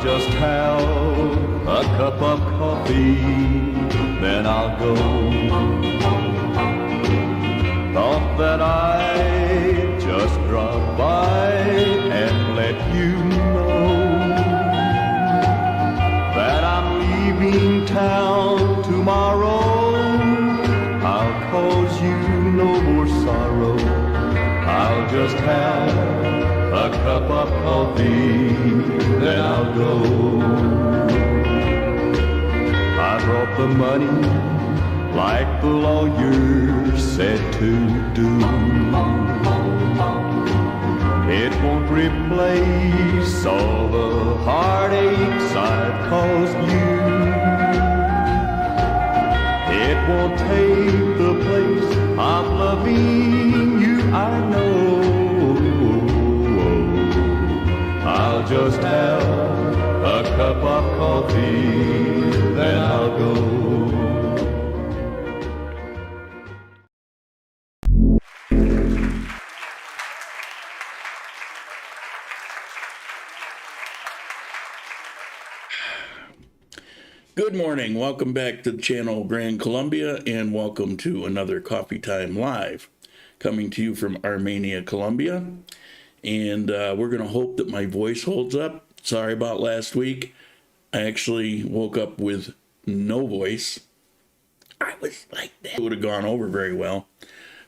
I'll just have a cup of coffee, then I'll go. Thought that I'd just drop by and let you know that I'm leaving town tomorrow. I'll cause you no more sorrow. I'll just have a cup of coffee, then I'll go. I brought the money like the lawyer said to do. It won't replace all the heartaches I've caused you. It won't take the place of loving you, I know. I'll just have a cup of coffee, then I'll go. Good morning. Welcome back to the channel Grand Colombia, and welcome to another Coffee Time Live, coming to you from Armenia, Colombia. And we're going to hope that my voice holds up. Sorry about last week. I actually woke up with no voice. I was like that. It would have gone over very well.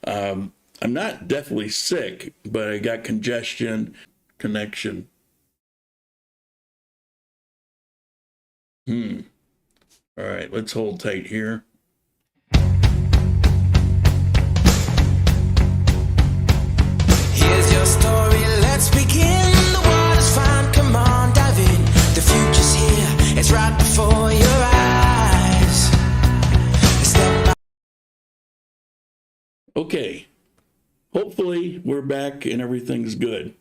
I'm not deathly sick, but I got congestion, connection. All right, let's hold tight here. Here's your story, let's begin. The water's fine, come on, dive in. The future's here, it's right before your eyes. Okay, hopefully we're back and everything's good.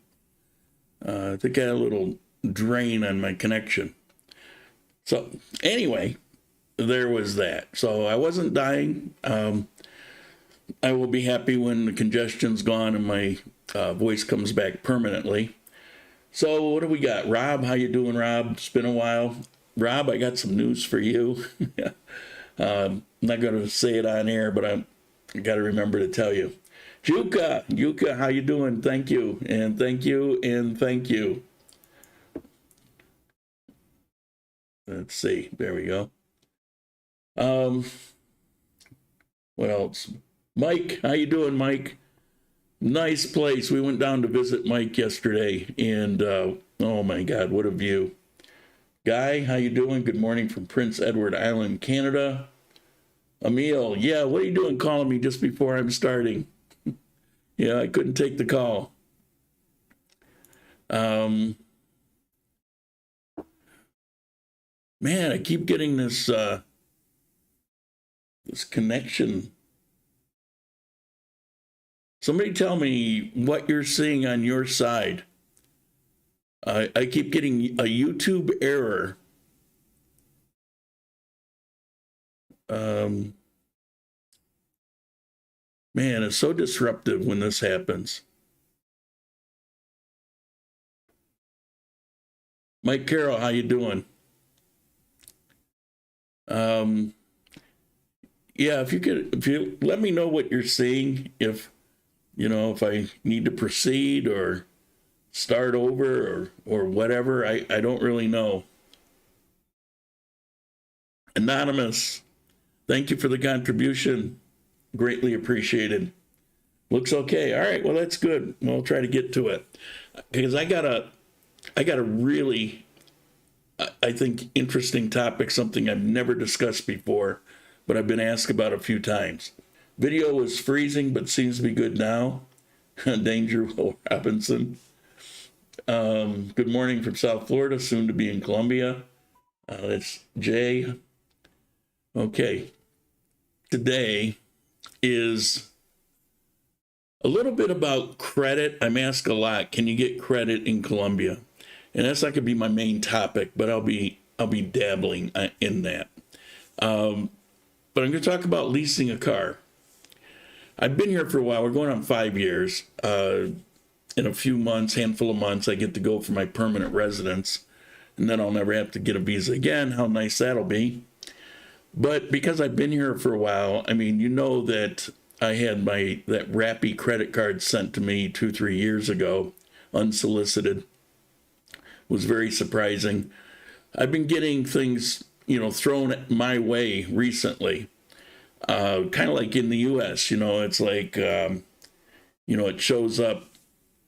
I think I had a little drain on my connection. So anyway, there was that. So I wasn't dying. I will be happy when the congestion's gone and my voice comes back permanently. So what do we got? Rob, how you doing, Rob? It's been a while. Rob, I got some news for you. I'm not going to say it on air, but I got to remember to tell you. Yuka, how you doing? Thank you, and thank you, and thank you. Let's see. There we go. What else? Mike, how you doing, Mike? Nice place. We went down to visit Mike yesterday, and oh my God, what a view. Guy, how you doing? Good morning from Prince Edward Island, Canada. Emil, yeah, what are you doing calling me just before I'm starting? Yeah, I couldn't take the call. Man, I keep getting this this connection. Somebody tell me what you're seeing on your side. I keep getting a YouTube error. Man, it's so disruptive when this happens. Mike Carroll, how you doing? Yeah, if you let me know what you're seeing, if I need to proceed or start over or whatever, I don't really know. Anonymous, thank you for the contribution. Greatly appreciated. Looks okay. All right, well, that's good. We'll try to get to it. Because I got a really, I think, interesting topic, something I've never discussed before, but I've been asked about a few times. Video was freezing, but seems to be good now. Danger Will Robinson. Good morning from South Florida, soon to be in Colombia. That's Jay. Okay. Today is a little bit about credit. I'm asked a lot, can you get credit in Colombia? And that's not going to be my main topic, but I'll be dabbling in that. But I'm going to talk about leasing a car. I've been here for a while. We're going on 5 years. In a few months, handful of months, I get to go for my permanent residence. and then I'll never have to get a visa again. How nice that'll be. But because I've been here for a while, I mean, you know that I had that Rappi credit card sent to me 2-3 years ago, unsolicited. Was very surprising. I've been getting things, thrown my way recently. Kind of like in the U.S., it's like, it shows up.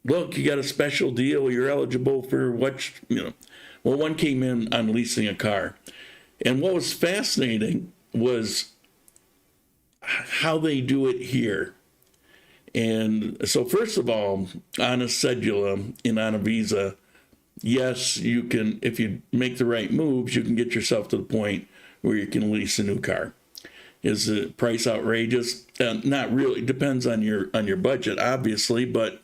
Look, you got a special deal. You're eligible for Well, one came in on leasing a car. And what was fascinating was how they do it here. And so first of all, on a cedula and on a visa, yes, you can, if you make the right moves, you can get yourself to the point where you can lease a new car. Is the price outrageous? Not really. It depends on your budget, obviously, but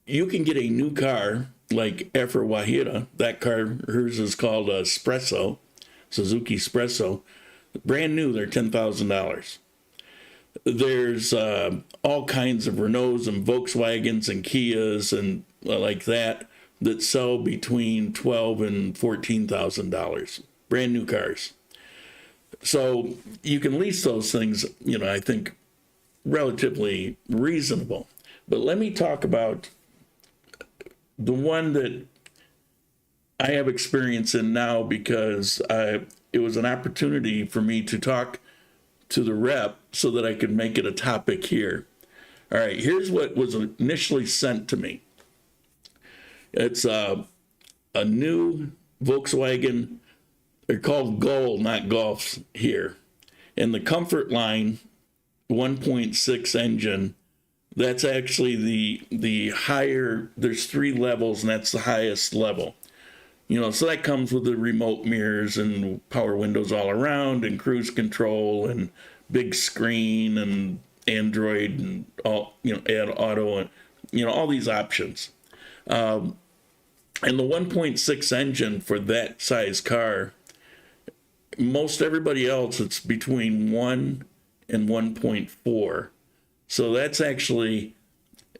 you can get a new car like Efra Wahira. That car, hers is called a Espresso, Suzuki Espresso. Brand new, they're $10,000. There's all kinds of Renaults and Volkswagens and Kias and like that sell between $12,000 and $14,000. Brand new cars. So you can lease those things, I think relatively reasonable. But let me talk about the one that I have experience in now, because it was an opportunity for me to talk to the rep so that I could make it a topic here. All right, here's what was initially sent to me. It's a new Volkswagen. They're called Gold, not Golfs here. And the Comfort Line 1.6 engine, that's actually the higher, there's 3 levels, and that's the highest level. So that comes with the remote mirrors and power windows all around and cruise control and big screen and Android and all, add auto and, all these options. And the 1.6 engine for that size car, most everybody else, it's between 1 and 1.4. So that's actually,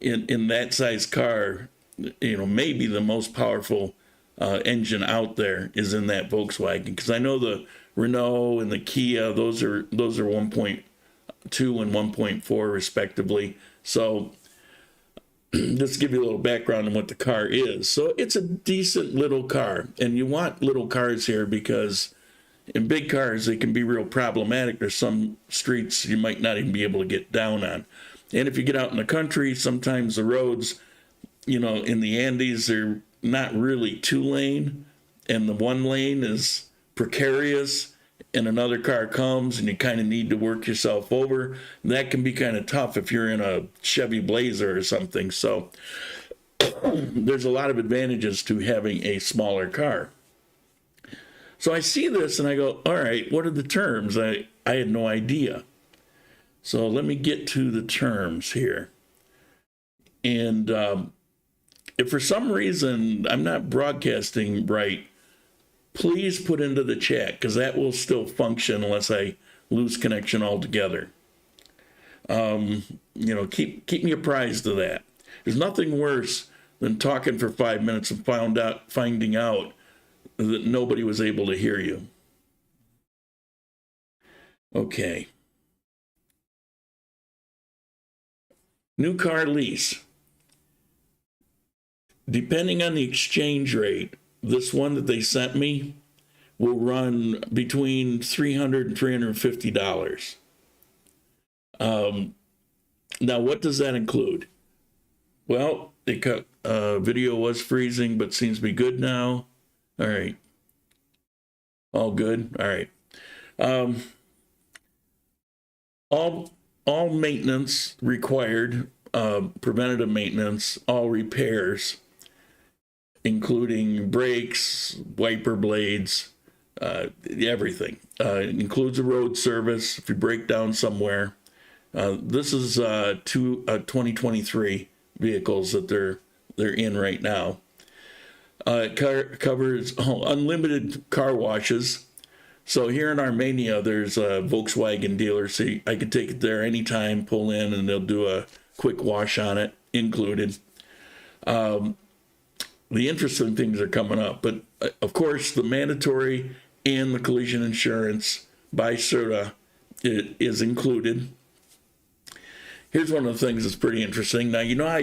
in that size car, maybe the most powerful engine out there is in that Volkswagen, because I know the Renault and the Kia, those are 1.2 and 1.4 respectively. So just give you a little background on what the car is. So it's a decent little car, and you want little cars here because in big cars they can be real problematic. There's some streets you might not even be able to get down on, and if you get out in the country, sometimes the roads, in the Andes, they're not really 2-lane, and the 1 lane is precarious, and another car comes and you kind of need to work yourself over. That can be kind of tough if you're in a Chevy Blazer or something. So there's a lot of advantages to having a smaller car. So I see this and I go, all right, what are the terms? I had no idea. So let me get to the terms here. And if for some reason I'm not broadcasting right, please put into the chat, because that will still function unless I lose connection altogether. Keep me apprised of that. There's nothing worse than talking for 5 minutes and finding out that nobody was able to hear you. Okay. New car lease. Depending on the exchange rate, this one that they sent me will run between $300 and $350. Now, what does that include? Well, video was freezing, but seems to be good now. All right. All good. All right. All maintenance required, preventative maintenance, all repairs, including brakes, wiper blades, everything. It includes a road service if you break down somewhere. This is 2023 vehicles that they're in right now. It covers unlimited car washes. So here in Armenia, there's a Volkswagen dealer, so I could take it there anytime, pull in, and they'll do a quick wash on it, included. the interesting things are coming up. But of course, the mandatory and the collision insurance by CERTA is included. Here's one of the things that's pretty interesting. Now, you know how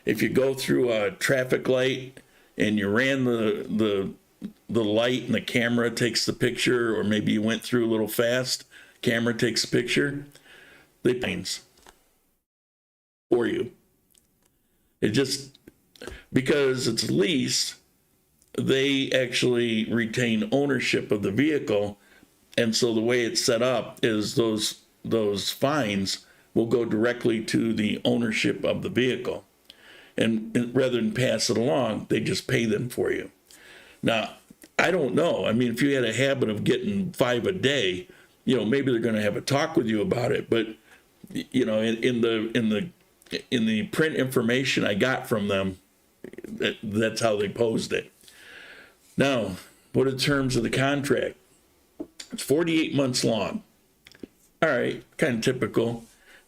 if you go through a traffic light and you ran the light and the camera takes the picture, or maybe you went through a little fast, camera takes a picture, they pains for you. It just, because it's leased, they actually retain ownership of the vehicle. And so the way it's set up is those fines will go directly to the ownership of the vehicle. And rather than pass it along, they just pay them for you. Now, I don't know. I mean, if you had a habit of getting 5 a day, maybe they're going to have a talk with you about it. But, in the print information I got from them, that's how they posed it. Now, what are the terms of the contract? It's 48 months long. All right, kind of typical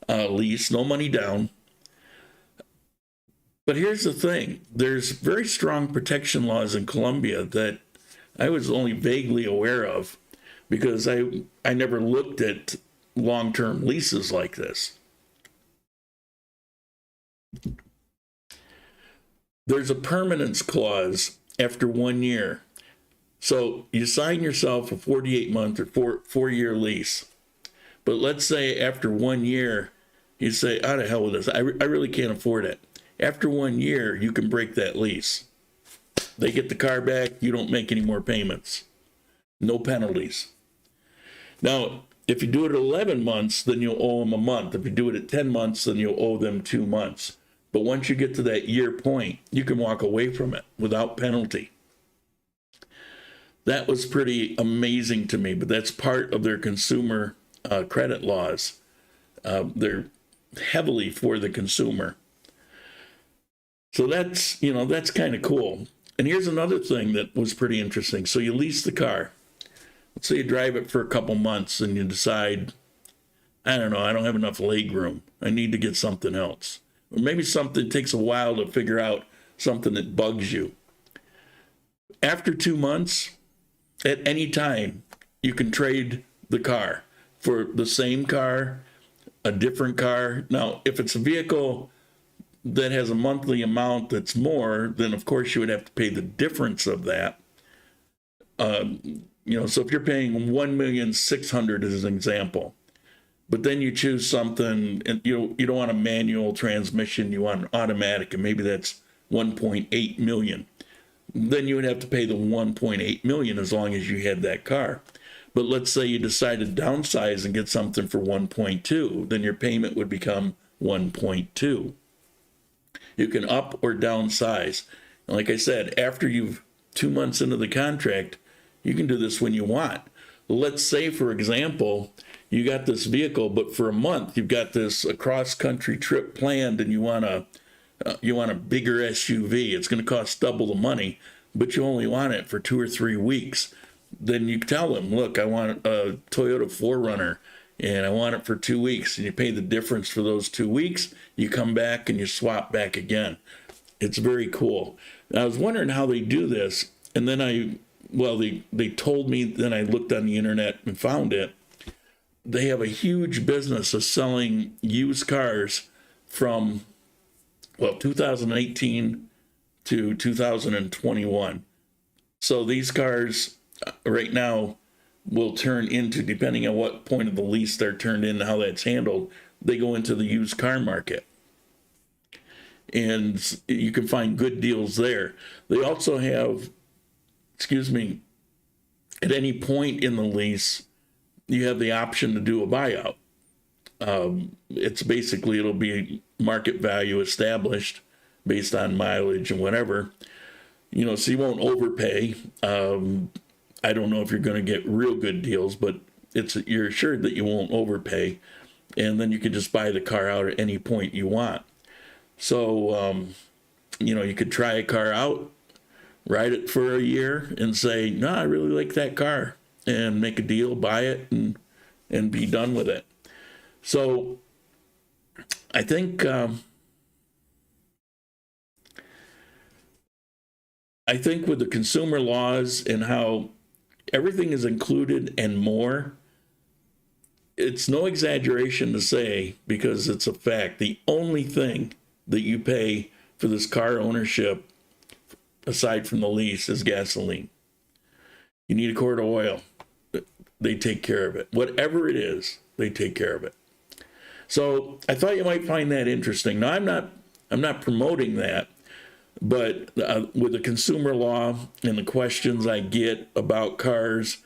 lease, no money down. But here's the thing. There's very strong protection laws in Colombia that I was only vaguely aware of, because I never looked at long-term leases like this. There's a permanence clause after 1 year. So you sign yourself a 48-month or four-year lease. But let's say after 1 year, you say, "Out of hell with this. I really can't afford it." After 1 year, you can break that lease. They get the car back. You don't make any more payments. No penalties. Now, if you do it at 11 months, then you'll owe them a month. If you do it at 10 months, then you'll owe them 2 months. But once you get to that year point, you can walk away from it without penalty. That was pretty amazing to me, but that's part of their consumer credit laws. They're heavily for the consumer. So that's kind of cool. And here's another thing that was pretty interesting. So you lease the car. Let's say you drive it for a couple months and you decide, I don't know, I don't have enough leg room. I need to get something else. Or maybe something takes a while to figure out something that bugs you. After 2 months, at any time, you can trade the car for the same car, a different car. Now, if it's a vehicle that has a monthly amount that's more, then of course you would have to pay the difference of that. So if you're paying $1,600,000 as an example, but then you choose something, and you don't want a manual transmission, you want an automatic, and maybe that's $1.8 million. Then you would have to pay the $1.8 million as long as you had that car. But let's say you decide to downsize and get something for 1.2, then your payment would become 1.2. You can up or downsize. And like I said, after you've 2 months into the contract, you can do this when you want. Let's say, for example, you got this vehicle, but for a month you've got this cross-country trip planned, and you want a bigger SUV. It's going to cost double the money, but you only want it for 2 or 3 weeks. Then you tell them, look, I want a Toyota 4Runner, and I want it for 2 weeks, and you pay the difference for those 2 weeks. You come back and you swap back again. It's very cool. And I was wondering how they do this, and then they told me, then I looked on the internet and found it. They have a huge business of selling used cars from 2018 to 2021. So these cars right now will turn into, depending on what point of the lease they're turned in and how that's handled, they go into the used car market. And you can find good deals there. They also have, at any point in the lease, you have the option to do a buyout. It's basically, it'll be market value established based on mileage and whatever, so you won't overpay. I don't know if you're going to get real good deals, but you're assured that you won't overpay, and then you can just buy the car out at any point you want. So, you could try a car out, ride it for a year, and say, no, I really like that car, and make a deal, buy it, and be done with it. So I think I think with the consumer laws and how everything is included and more, it's no exaggeration to say, because it's a fact, the only thing that you pay for this car ownership, aside from the lease, is gasoline. You need a quart of oil, they take care of it. Whatever it is, they take care of it. So I thought you might find that interesting. Now, I'm not promoting that, but with the consumer law and the questions I get about cars,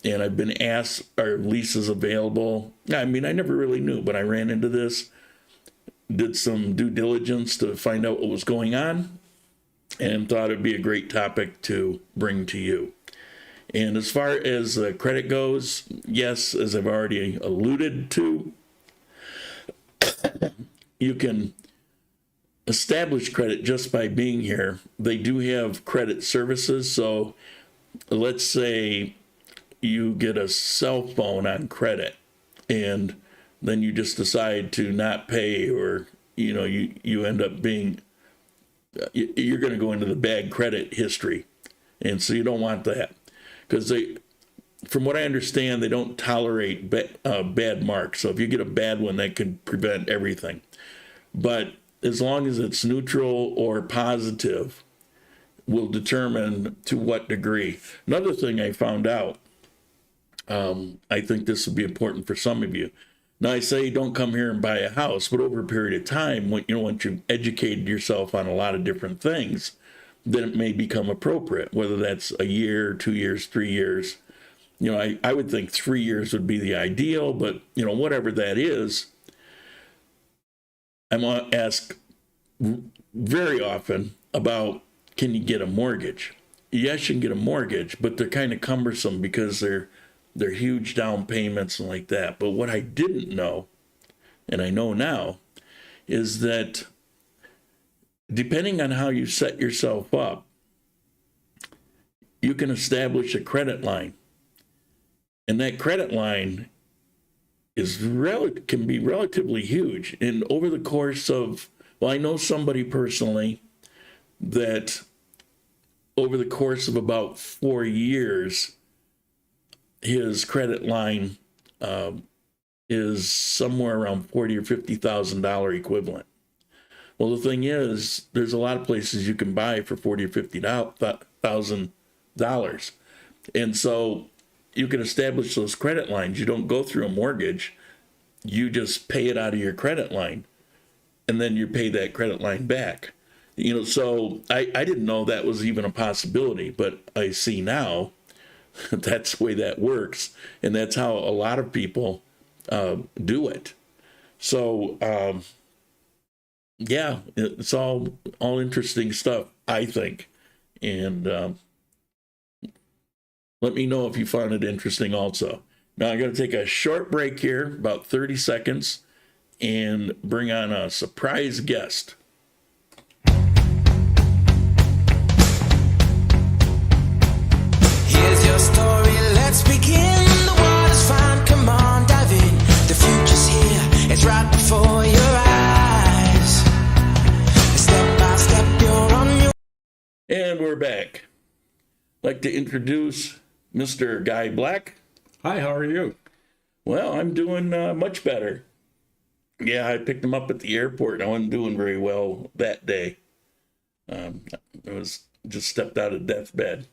and I've been asked, are leases available? I mean, I never really knew, but I ran into this, did some due diligence to find out what was going on, and thought it'd be a great topic to bring to you. And as far as credit goes, yes, as I've already alluded to, you can establish credit just by being here. They do have credit services. So let's say you get a cell phone on credit and then you just decide to not pay, or you end up being, you're going to go into the bad credit history. And so you don't want that, because from what I understand, they don't tolerate bad marks. So if you get a bad one, that could prevent everything. But as long as it's neutral or positive, will determine to what degree. Another thing I found out, I think this would be important for some of you. Now, I say don't come here and buy a house, but over a period of time, once you've educated yourself on a lot of different things, then it may become appropriate, whether that's a year, 2 years, 3 years. I would think 3 years would be the ideal, but, whatever that is, I'm asked very often about, can you get a mortgage? Yes, you can get a mortgage, but they're kind of cumbersome because they're huge down payments and like that. But what I didn't know, and I know now, is that depending on how you set yourself up, you can establish a credit line. And that credit line can be relatively huge. And over the course of, I know somebody personally that over the course of about 4 years, his credit line is somewhere around $40,000 or $50,000 equivalent. Well, the thing is, there's a lot of places you can buy for $40,000 or $50,000, and so you can establish those credit lines. You don't go through a mortgage; you just pay it out of your credit line, and then you pay that credit line back. So I didn't know that was even a possibility, but I see now that's the way that works, and that's how a lot of people do it. So yeah, it's all interesting stuff, I think, and let me know if you found it interesting also. Now I'm going to take a short break here, about 30 seconds, and bring on a surprise guest. Here's your story, let's begin. The water's fine, come on, dive in. The future's here, it's right before your eyes. Step by step, you're on your... And we're back. I'd like to introduce Mr. Guy Black. Hi, how are you? Well, I'm doing much better. Yeah, I picked him up at the airport. I wasn't doing very well that day. I was just stepped out of deathbed.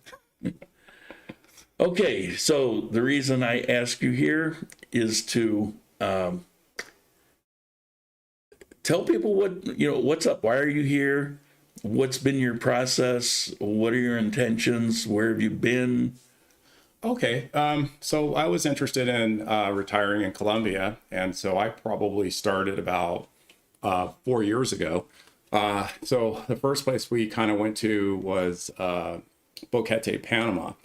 Okay, so the reason I ask you here is to tell people what's up. Why are you here? What's been your process? What are your intentions? Where have you been? Okay, so I was interested in retiring in Colombia, and so I probably started about 4 years ago. So the first place we kind of went to was Boquete, Panama,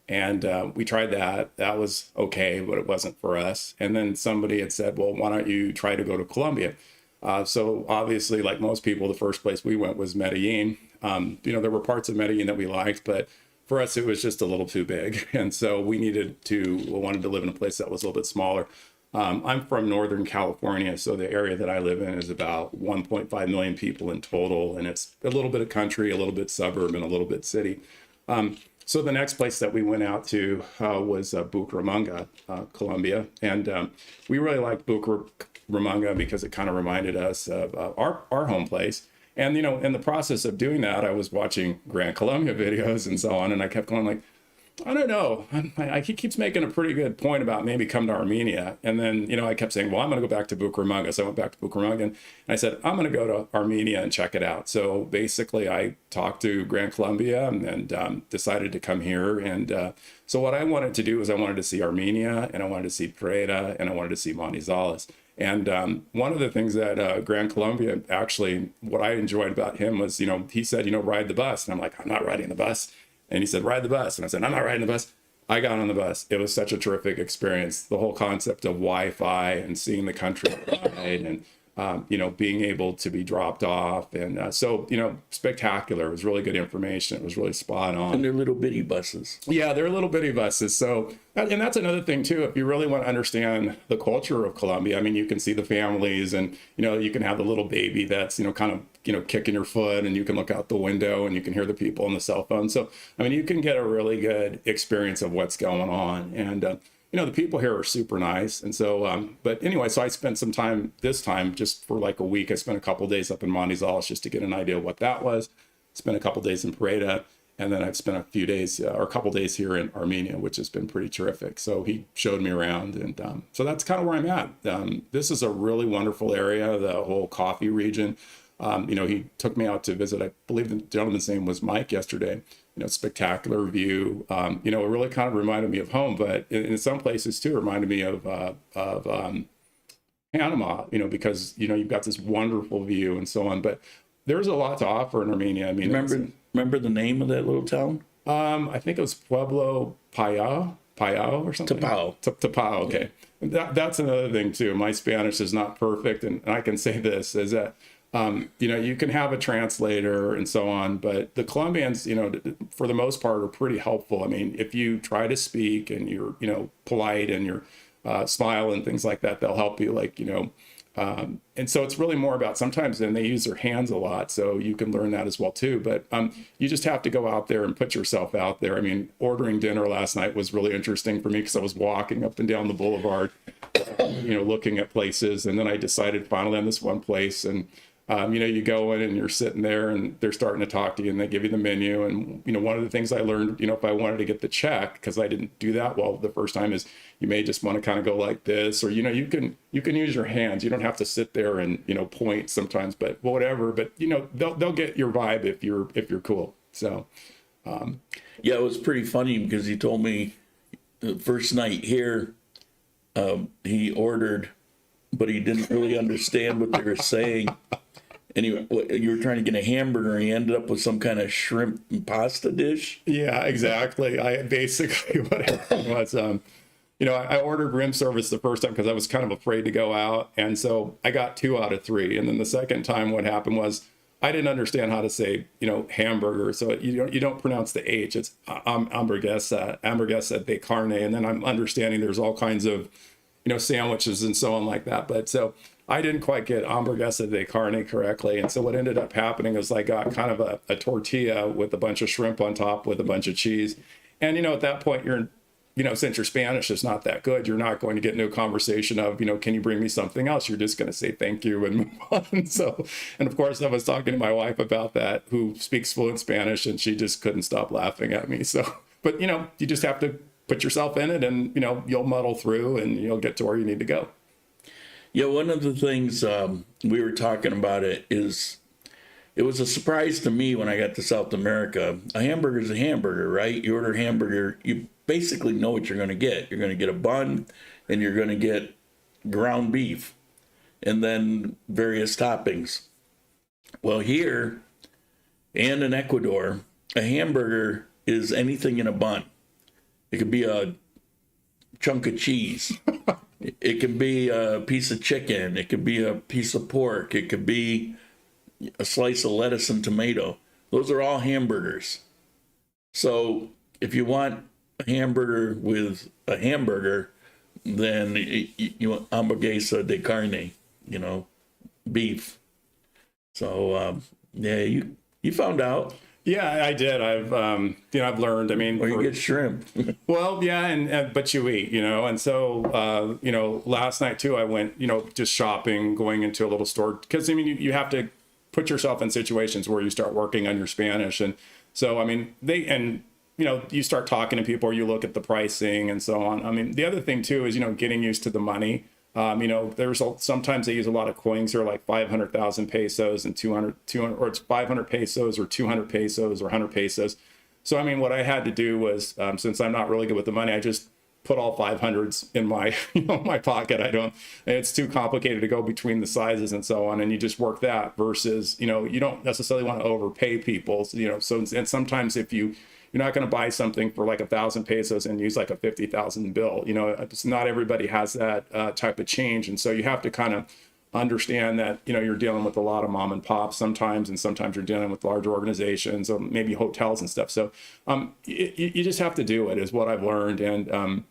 and we tried that. That was okay, but it wasn't for us. And then somebody had said, well, why don't you try to go to Colombia? So obviously, like most people, the first place we went was Medellin. There were parts of Medellin that we liked, but for us, it was just a little too big. And so we wanted to live in a place that was a little bit smaller. I'm from Northern California, so the area that I live in is about 1.5 million people in total, and it's a little bit of country, a little bit suburb, and a little bit city. So the next place that we went out to was Bucaramanga, Colombia, and we really liked Bucaramanga because it kind of reminded us of our home place. And you know, in the process of doing that, I was watching Gran Colombia videos and so on, and I kept going like, I don't know. He keeps making a pretty good point about maybe come to Armenia. And then, you know, I kept saying, well, I'm going to go back to Bucaramanga. So I went back to Bucaramanga and I said, I'm going to go to Armenia and check it out. So basically I talked to Gran Colombia and decided to come here. And so what I wanted to do is I wanted to see Armenia and I wanted to see Preda and I wanted to see Manizales. And one of the things that Gran Colombia, actually, what I enjoyed about him was, you know, he said, you know, ride the bus. And I'm like, I'm not riding the bus. And he said, ride the bus. And I said, I'm not riding the bus. I got on the bus. It was such a terrific experience. The whole concept of Wi-Fi and seeing the countryside and, you know, being able to be dropped off. And so, you know, spectacular. It was really good information. It was really spot on. And they're little bitty buses. Yeah, they're little bitty buses. So, and that's another thing too. If you really want to understand the culture of Colombia, I mean, you can see the families and, you know, you can have the little baby that's, you know, kind of, you know, kicking your foot and you can look out the window and you can hear the people on the cell phone. So, I mean, you can get a really good experience of what's going on. And, you know, the people here are super nice. And so, but anyway, so I spent some time this time just for like a week. I spent a couple of days up in Manizales just to get an idea of what that was. Spent a couple of days in Preda. And then I've spent a few days or a couple of days here in Armenia, which has been pretty terrific. So he showed me around. And so that's kind of where I'm at. This is a really wonderful area, the whole coffee region. You know, he took me out to visit, I believe the gentleman's name was Mike yesterday, you know, spectacular view. You know, it really kind of reminded me of home, but in some places too, reminded me of Panama, you know, because, you know, you've got this wonderful view and so on, but there's a lot to offer in Armenia. I mean, remember the name of that little town? I think it was Pueblo Payao or something. Tapao. Okay. Yeah. That's another thing too. My Spanish is not perfect. And I can say this is that, you know, you can have a translator and so on, but the Colombians, you know, for the most part are pretty helpful. I mean, if you try to speak and you're, you know, polite and you're smile and things like that, they'll help you, like, you know, and so it's really more about sometimes then they use their hands a lot. So you can learn that as well too. But you just have to go out there and put yourself out there. I mean, ordering dinner last night was really interesting for me because I was walking up and down the boulevard, you know, looking at places. And then I decided finally on this one place and, you know, you go in and you're sitting there and they're starting to talk to you and they give you the menu. And, you know, one of the things I learned, you know, if I wanted to get the check, because I didn't do that well the first time, is you may just want to kind of go like this, or, you know, you can use your hands. You don't have to sit there and, you know, point sometimes, but whatever. But, you know, they'll get your vibe if you're cool. So, yeah, it was pretty funny because he told me the first night here, he ordered, but he didn't really understand what they were saying. Anyway, you were trying to get a hamburger and you ended up with some kind of shrimp and pasta dish. Yeah, exactly. I basically what happened was, you know, I ordered room service the first time because I was kind of afraid to go out. And so I got 2 out of 3. And then the second time what happened was I didn't understand how to say, you know, hamburger. So you don't pronounce the H. It's hamburguesa de carne. And then I'm understanding there's all kinds of, you know, sandwiches and so on like that. But so I didn't quite get hamburguesa de carne correctly. And so what ended up happening is I got kind of a tortilla with a bunch of shrimp on top with a bunch of cheese. And, you know, at that point, you're, you know, since your Spanish is not that good, you're not going to get into a conversation of, you know, can you bring me something else? You're just going to say thank you and move on. So, and of course, I was talking to my wife about that, who speaks fluent Spanish, and she just couldn't stop laughing at me. So, but, you know, you just have to put yourself in it and, you know, you'll muddle through and you'll get to where you need to go. Yeah, one of the things we were talking about it was a surprise to me when I got to South America. A hamburger is a hamburger, right? You order a hamburger, you basically know what you're going to get. You're going to get a bun and you're going to get ground beef and then various toppings. Well, here and in Ecuador, a hamburger is anything in a bun. It could be a chunk of cheese. It could be a piece of chicken. It could be a piece of pork. It could be a slice of lettuce and tomato. Those are all hamburgers. So if you want a hamburger with a hamburger, than hamburguesa de carne, you know, beef. So yeah, you found out. Yeah, I did. I've learned. I mean, Or you get shrimp. well, yeah, and but you eat, and so last night too, I went, just shopping, going into a little store because I mean, you have to put yourself in situations where you start working on your Spanish, and so I mean, you start talking to people, or you look at the pricing and so on. I mean, the other thing too is getting used to the money. Sometimes they use a lot of coins here, like 500,000 pesos and 200, or it's 500 pesos or 200 pesos or 100 pesos. So, I mean, what I had to do was, since I'm not really good with the money, I just put all 500s in my, my pocket. It's too complicated to go between the sizes and so on. And you just work that versus, you don't necessarily want to overpay people, and sometimes if you're not going to buy something for like 1,000 pesos and use like a 50,000 bill. It's not everybody has that type of change. And so you have to kind of understand that, you're dealing with a lot of mom and pops sometimes, and sometimes you're dealing with large organizations or maybe hotels and stuff. So you just have to do it is what I've learned. And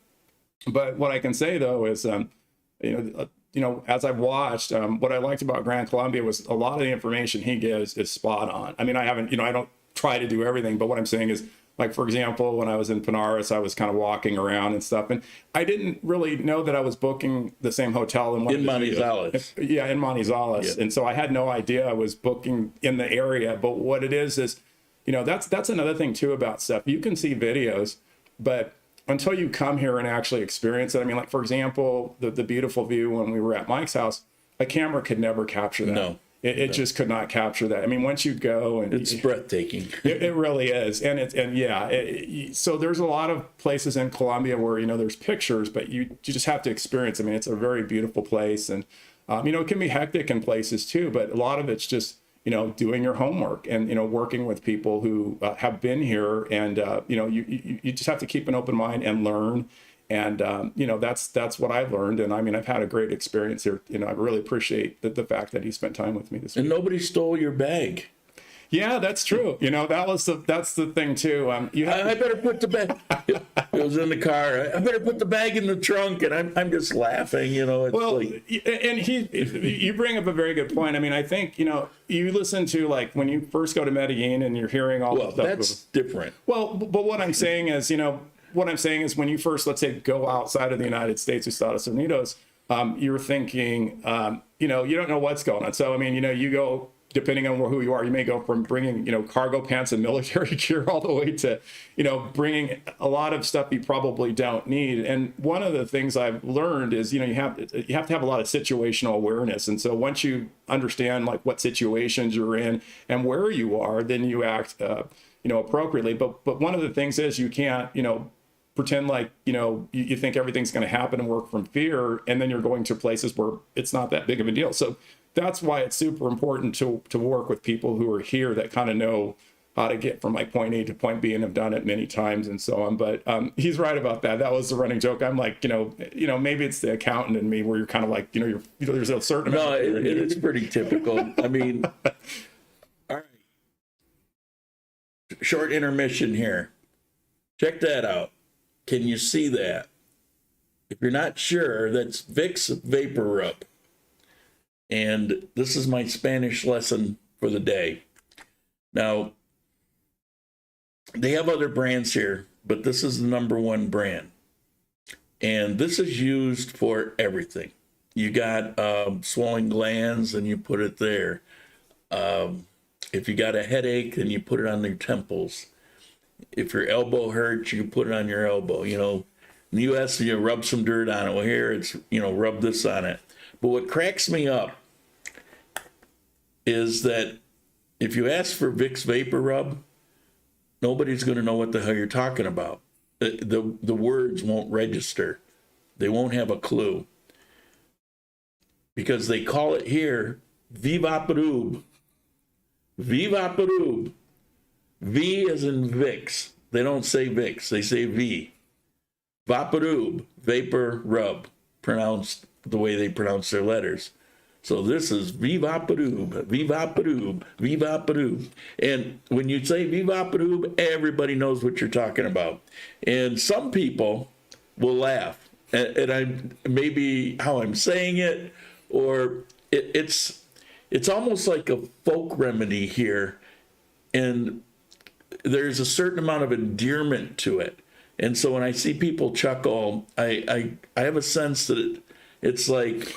but what I can say though is, as I've watched, what I liked about Gran Colombia was a lot of the information he gives is spot on. I mean, I don't try to do everything, but what I'm saying is, like, for example, when I was in Pinares, I was kind of walking around and stuff, and I didn't really know that I was booking the same hotel in Manizales. Yeah, in Manizales. Yeah. And so I had no idea I was booking in the area. But what it is, that's another thing too about stuff. You can see videos, but until you come here and actually experience it, I mean, like, for example, the beautiful view when we were at Mike's house, a camera could never capture that. No. It just could not capture that. I mean, once you go and it's breathtaking. It really is. So there's a lot of places in Colombia where, there's pictures, but you just have to experience. I mean, it's a very beautiful place, and, it can be hectic in places too, but a lot of it's just, doing your homework and, working with people who have been here, and, you just have to keep an open mind and learn. And, that's what I've learned. And I mean, I've had a great experience here. I really appreciate the fact that he spent time with me this week. And nobody stole your bag. Yeah, that's true. That's the thing too. I better put the bag. It was in the car. I better put the bag in the trunk, and I'm just laughing. And you bring up a very good point. I mean, I think you listen to, like, when you first go to Medellin and you're hearing all the stuff. That's different. Well, but what I'm saying is, when you first, let's say, go outside of the United States, Estados Unidos, you're thinking, you don't know what's going on. So, I mean, you go, depending on who you are, you may go from bringing, cargo pants and military gear all the way to, bringing a lot of stuff you probably don't need. And one of the things I've learned is, you have to have a lot of situational awareness. And so once you understand, like, what situations you're in and where you are, then you act, appropriately. But one of the things is you can't, pretend like, you think everything's going to happen and work from fear, and then you're going to places where it's not that big of a deal. So that's why it's super important to work with people who are here that kind of know how to get from, like, point A to point B and have done it many times and so on. But he's right about that. That was the running joke. I'm like, maybe it's the accountant in me where you're kind of like, there's a certain amount. No, it's pretty typical. I mean, all right. Short intermission here. Check that out. Can you see that? If you're not sure, that's Vicks Vapor Rub. And this is my Spanish lesson for the day. Now, they have other brands here, but this is the #1 brand. And this is used for everything. You got swollen glands, and you put it there. If you got a headache, then you put it on your temples. If your elbow hurts, you put it on your elbow. In the U.S., you rub some dirt on it. Well, here it's, rub this on it. But what cracks me up is that if you ask for Vicks Vapor Rub, nobody's going to know what the hell you're talking about. The words won't register. They won't have a clue. Because they call it here Vivaporub. Vivaporub. V as in Vicks. They don't say Vicks, they say V. Vaporub, vapor rub, pronounced the way they pronounce their letters. So this is Vivaporub, Vivaporub, Vivaporub. And when you say Vivaporub, everybody knows what you're talking about. And some people will laugh and I'm maybe how I'm saying it, or it's almost like a folk remedy here, and there's a certain amount of endearment to it. And so when I see people chuckle, I have a sense that it's like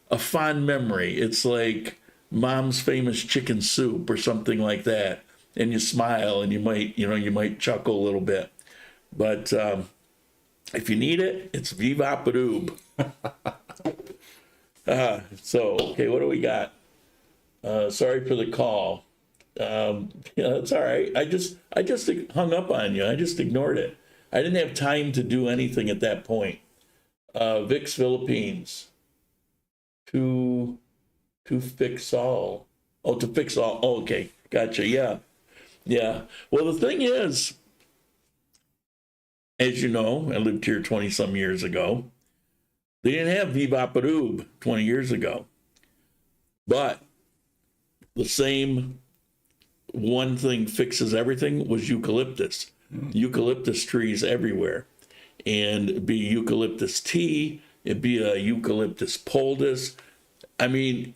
a fond memory. It's like mom's famous chicken soup or something like that. And you smile and you might chuckle a little bit. But if you need it, it's Viva Padoob. So, okay, what do we got? Sorry for the call. Yeah, that's all right. I just hung up on you. I just ignored it. I didn't have time to do anything at that point. Vix Philippines. To fix all. Oh, to fix all. Oh, okay. Gotcha. Yeah. Yeah. Well, the thing is, as you know, I lived here 20 some years ago. They didn't have Viva Padoob 20 years ago. But the same one thing fixes everything was eucalyptus. Eucalyptus trees everywhere. And it'd be eucalyptus tea, it'd be a eucalyptus poultice. I mean,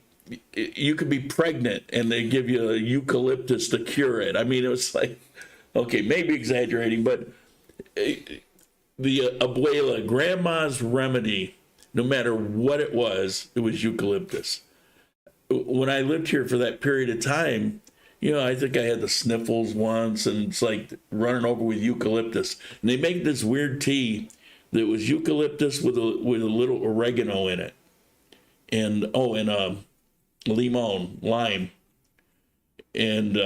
you could be pregnant and they give you a eucalyptus to cure it. I mean, it was like, okay, maybe exaggerating, but the abuela, grandma's remedy, no matter what it was eucalyptus. When I lived here for that period of time, I think I had the sniffles once, and it's like running over with eucalyptus. And they make this weird tea that was eucalyptus with a little oregano in it, and lime, and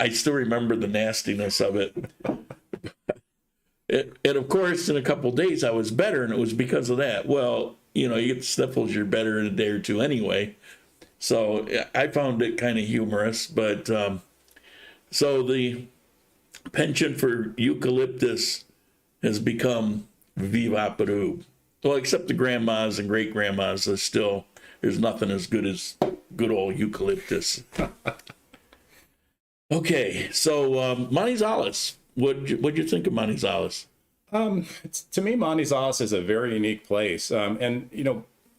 I still remember the nastiness of it. And of course, in a couple of days, I was better, and it was because of that. Well, you get the sniffles, you're better in a day or two anyway. So I found it kind of humorous, but so the penchant for eucalyptus has become Viva Padoob. Well, except the grandmas and great grandmas, there's nothing as good as good old eucalyptus. Okay, so Manizales, what'd you think of Manizales? To me, Manizales is a very unique place, and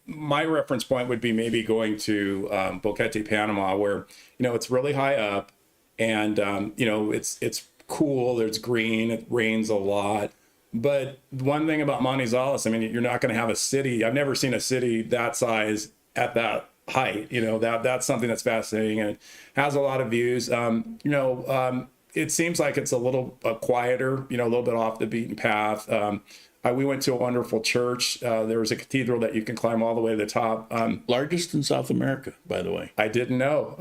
my reference point would be maybe going to Boquete, Panama, where it's really high up, and it's cool. There's green. It rains a lot. But one thing about Manizales, I mean, you're not going to have a city. I've never seen a city that size at that height. That's something that's fascinating, and it has a lot of views. It seems like it's a little quieter. A little bit off the beaten path. We went to a wonderful church. There was a cathedral that you can climb all the way to the top. Largest in South America, by the way. I didn't know.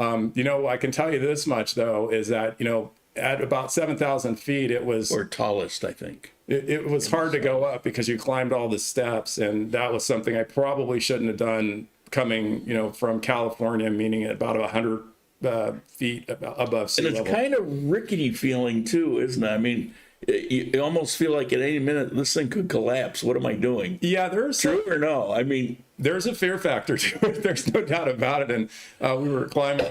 I can tell you this much, though, is that, at about 7,000 feet, it was... Or tallest, I think. It was hard to go up because you climbed all the steps, and that was something I probably shouldn't have done coming, from California, meaning at about 100 feet above sea level. And it's kind of rickety feeling, too, isn't it? I mean... You almost feel like at any minute this thing could collapse. What am I doing? Yeah, there's true or no? I mean, there's a fear factor to it. There's no doubt about it. And we were climbing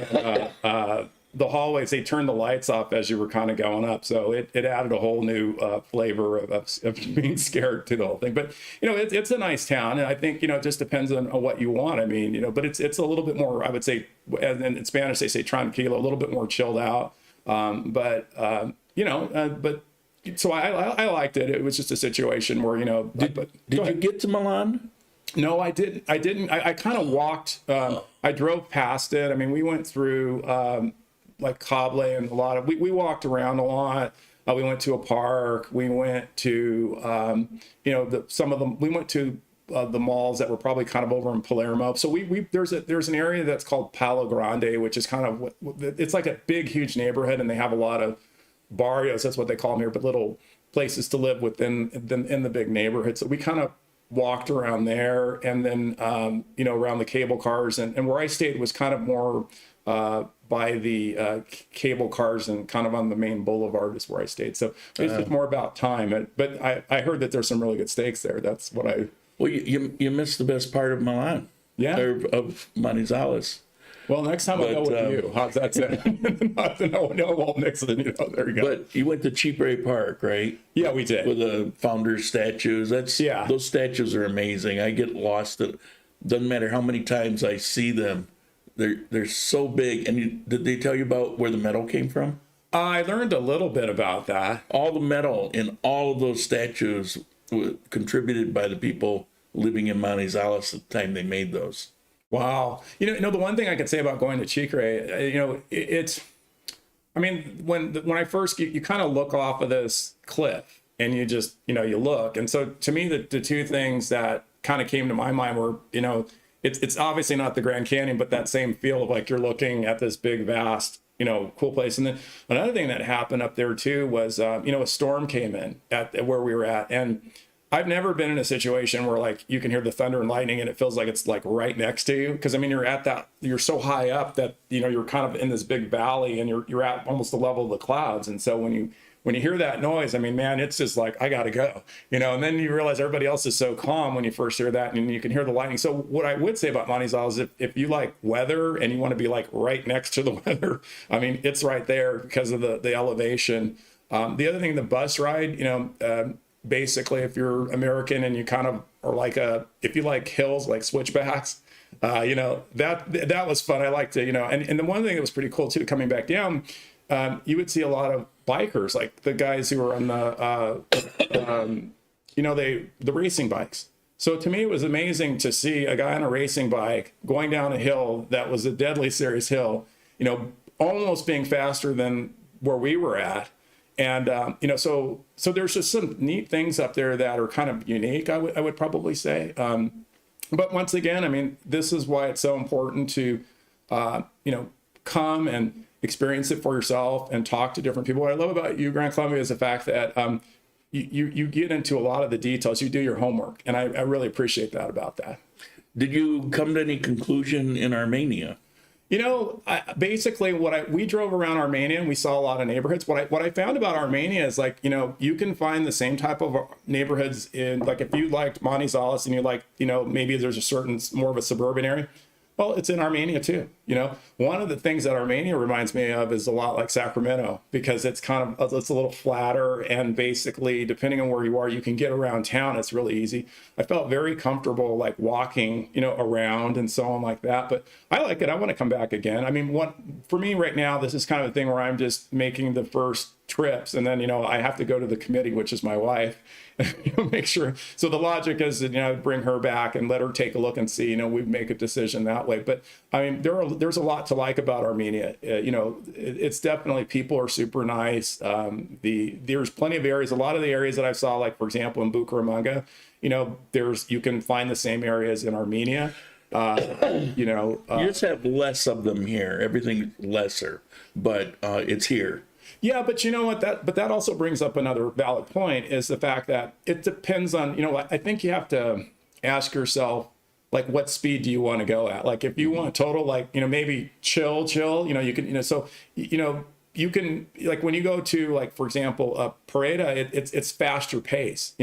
the hallways. They turned the lights off as you were kind of going up, so it added a whole new flavor of being scared to the whole thing. But it's a nice town, and I think it just depends on what you want. I mean, but it's a little bit more. I would say, and in Spanish they say tranquilo, a little bit more chilled out. But. So I liked it. It was just a situation where, Did you get to Milan? No, I didn't. I kind of walked. I drove past it. I mean, we went through like Cable and a lot of. We walked around a lot. We went to a park. We went to we went to the malls that were probably kind of over in Palermo. So there's an area that's called Palo Grande, which is kind of it's like a big, huge neighborhood, and they have a lot of barrios, that's what they call them here, but little places to live within in the big neighborhood. So we kind of walked around there, and then around the cable cars, and where I stayed was kind of more by the cable cars and kind of on the main boulevard is where I stayed. So it's just more about time. But I heard that there's some really good steaks there. That's what I... Well, you missed the best part of Milan. Yeah. Or of Manizales. Well, next time I'll go But, with you. How's that sound? no, well, Nixon, there you go. But you went to Chipre Park, right? Yeah, we did. With the founders statues. Those statues are amazing. I get lost. Doesn't matter how many times I see them. They're so big. And did they tell you about where the metal came from? I learned a little bit about that. All the metal in all of those statues were contributed by the people living in Manizales at the time they made those. Wow. The one thing I could say about going to Chipre, when I first, you kind of look off of this cliff and you just, you look. And so to me, the two things that kind of came to my mind were, it's obviously not the Grand Canyon, but that same feel of like you're looking at this big, vast, cool place. And then another thing that happened up there too was, a storm came in at where we were at. And I've never been in a situation where like you can hear the thunder and lightning and it feels like it's like right next to you. Cause I mean, you're so high up that, you're kind of in this big valley and you're at almost the level of the clouds. And so when you hear that noise, I mean, man, it's just like, I gotta go, and then you realize everybody else is so calm when you first hear that and you can hear the lightning. So what I would say about Manizales is if you like weather and you want to be like right next to the weather, I mean, it's right there because of the elevation. The other thing, the bus ride, basically, if you're American and you kind of are like if you like hills, like switchbacks, that was fun. I liked it, and the one thing that was pretty cool too, coming back down, you would see a lot of bikers, like the guys who were on the racing bikes. So to me, it was amazing to see a guy on a racing bike going down a hill that was a deadly serious hill, almost being faster than where we were at. And, so there's just some neat things up there that are kind of unique, I would probably say. But once again, I mean, this is why it's so important to, come and experience it for yourself and talk to different people. What I love about you, Grand Columbia, is the fact that you get into a lot of the details. You do your homework. And I really appreciate that about that. Did you come to any conclusion in Armenia? Basically we drove around Armenia and we saw a lot of neighborhoods. What I found about Armenia is like, you can find the same type of neighborhoods in, like, if you liked Manizales and you like, maybe there's a certain more of a suburban area. Well, it's in Armenia too. One of the things that Armenia reminds me of is a lot like Sacramento, because it's it's a little flatter, and basically depending on where you are, you can get around town. It's really easy. I felt very comfortable like walking, around and so on like that, but I like it. I want to come back again. I mean, for me right now, this is kind of a thing where I'm just making the first trips, and then, I have to go to the committee, which is my wife, make sure. So the logic is that, bring her back and let her take a look and see, we make a decision that way. But I mean, there's a lot to like about Armenia. It's definitely, people are super nice. There's plenty of areas. A lot of the areas that I saw, like for example, in Bucaramanga, you can find the same areas in Armenia. You just have less of them here. Everything's lesser, but it's here. Yeah, but you know what? That also brings up another valid point, is the fact that it depends on, I think you have to ask yourself, like, what speed do you want to go at? Like, if you want total, like, maybe chill, you can, so, you can, like, when you go to, like, for example, Pareda, it's faster pace,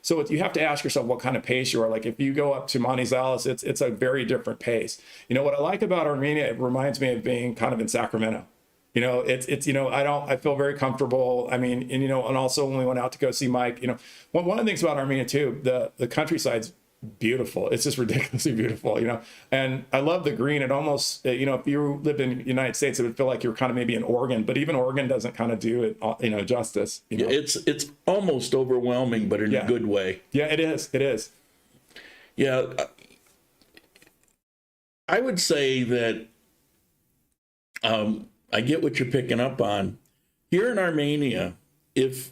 so you have to ask yourself what kind of pace you are. Like, if you go up to Manizales, it's a very different pace. What I like about Armenia, it reminds me of being kind of in Sacramento. I feel very comfortable. I mean, and also when we went out to go see Mike, one of the things about Armenia too, the countryside's beautiful. It's just ridiculously beautiful, and I love the green. It almost, if you lived in the United States, it would feel like you're kind of maybe in Oregon, but even Oregon doesn't kind of do it, justice. Yeah, it's almost overwhelming, but in a good way. Yeah, it is. It is. Yeah. I would say that, I get what you're picking up on. Here in Armenia, if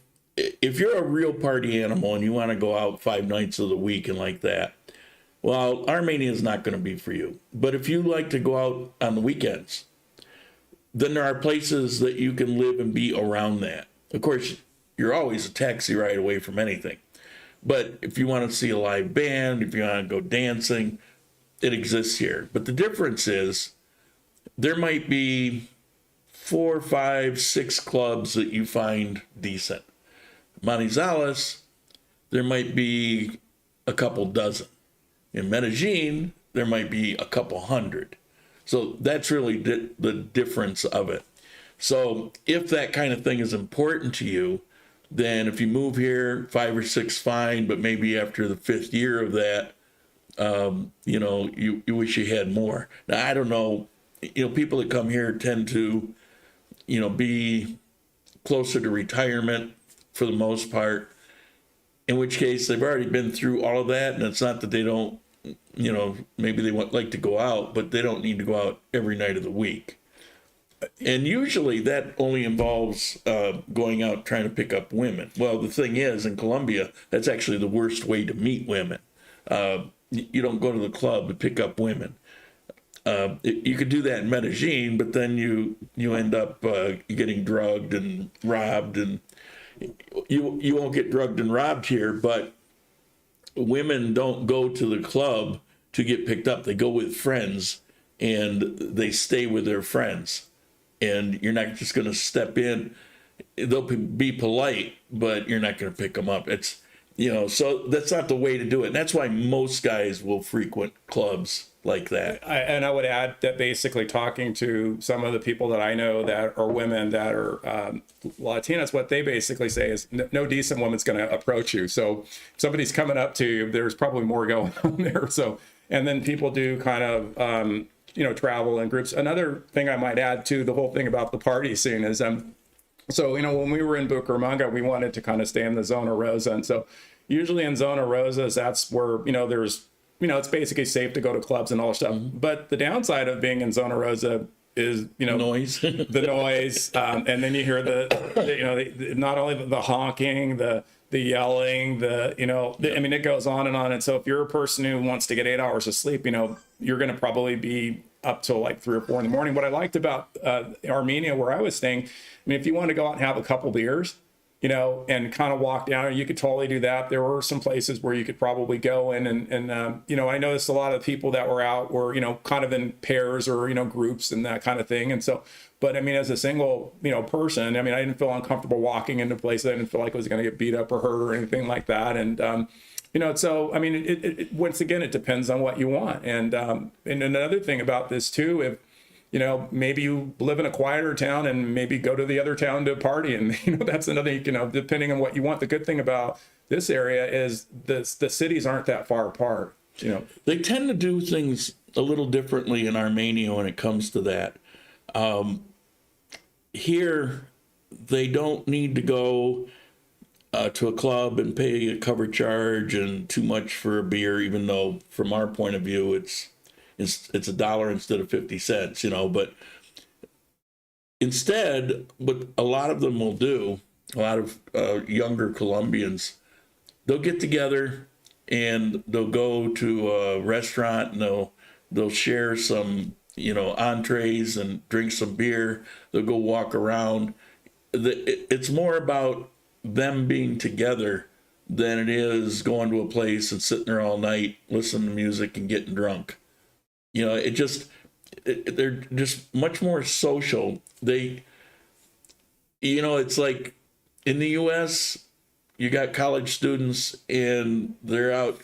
you're a real party animal and you want to go out 5 nights of the week and like that, well, Armenia is not going to be for you. But if you like to go out on the weekends, then there are places that you can live and be around that. Of course, you're always a taxi ride away from anything. But if you want to see a live band, if you want to go dancing, it exists here. But the difference is there might be 4, 5, 6 clubs that you find decent. Manizales, there might be a couple dozen. In Medellin, there might be a couple hundred. So that's really the difference of it. So if that kind of thing is important to you, then if you move here 5 or 6, fine, but maybe after the 5th year of that, you know, you wish you had more. Now, I don't know, you know, people that come here tend to, you know, be closer to retirement for the most part, in which case they've already been through all of that. And it's not that they don't, you know, maybe they like to go out, but they don't need to go out every night of the week. And usually that only involves going out trying to pick up women. Well, the thing is, in Colombia, that's actually the worst way to meet women. You don't go to the club to pick up women. You could do that in Medellin, but then you end up getting drugged and robbed, and you won't get drugged and robbed here, but women don't go to the club to get picked up. They go with friends, and they stay with their friends. And you're not just going to step in. They'll be polite, but you're not going to pick them up. It's, you know, so that's not the way to do it. And that's why most guys will frequent clubs like that. And I would add that basically talking to some of the people that I know that are women that are Latinas, what they basically say is no decent woman's going to approach you. So if somebody's coming up to you, there's probably more going on there. So, and then people do kind of, you know, travel in groups. Another thing I might add to the whole thing about the party scene is, so, you know, when we were in Bucaramanga, we wanted to kind of stay in the Zona Rosa. And so usually in Zona Rosas, that's where, you know, there's, you know, it's basically safe to go to clubs and all that stuff. Mm-hmm. But the downside of being in Zona Rosa is, you know, noise, the noise. And then you hear you know, not only the honking, the yelling, you know, I mean, it goes on and on. And so if you're a person who wants to get 8 hours of sleep, you know, you're going to probably be up till like 3 or 4 in the morning. What I liked about Armenia, where I was staying, I mean, if you want to go out and have a couple beers, you know, and kind of walk down, you could totally do that. There were some places where you could probably go in and you know, I noticed a lot of people that were out were, you know, kind of in pairs or, you know, groups and that kind of thing. And so, but I mean, as a single, you know, person, I mean, I didn't feel uncomfortable walking into places. I didn't feel like I was going to get beat up or hurt or anything like that. And, you know, so, I mean, it once again, it depends on what you want. And another thing about this too, if, you know, maybe you live in a quieter town and maybe go to the other town to party. And, you know, that's another, you know, depending on what you want. The good thing about this area is the cities aren't that far apart, you know. They tend to do things a little differently in Armenia when it comes to that. Here, they don't need to go to a club and pay a cover charge and too much for a beer, even though from our point of view, it's $1 instead of 50 cents, you know, but instead, what a lot of them will do, a lot of younger Colombians, they'll get together and they'll go to a restaurant and they'll share some, you know, entrees and drink some beer. They'll go walk around. It's more about them being together than it is going to a place and sitting there all night, listening to music and getting drunk. You know, they're just much more social. They, you know, it's like in the U.S., you got college students and they're out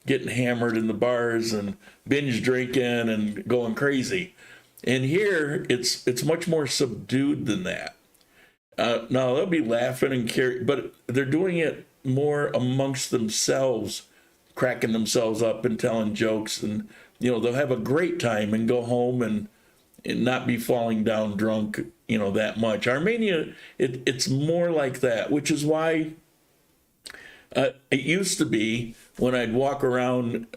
getting hammered in the bars and binge drinking and going crazy. And here, it's much more subdued than that. Now, they'll be laughing and but they're doing it more amongst themselves, cracking themselves up and telling jokes, and you know, they'll have a great time and go home and not be falling down drunk, you know, that much. Armenia, it's more like that, which is why it used to be when I'd walk around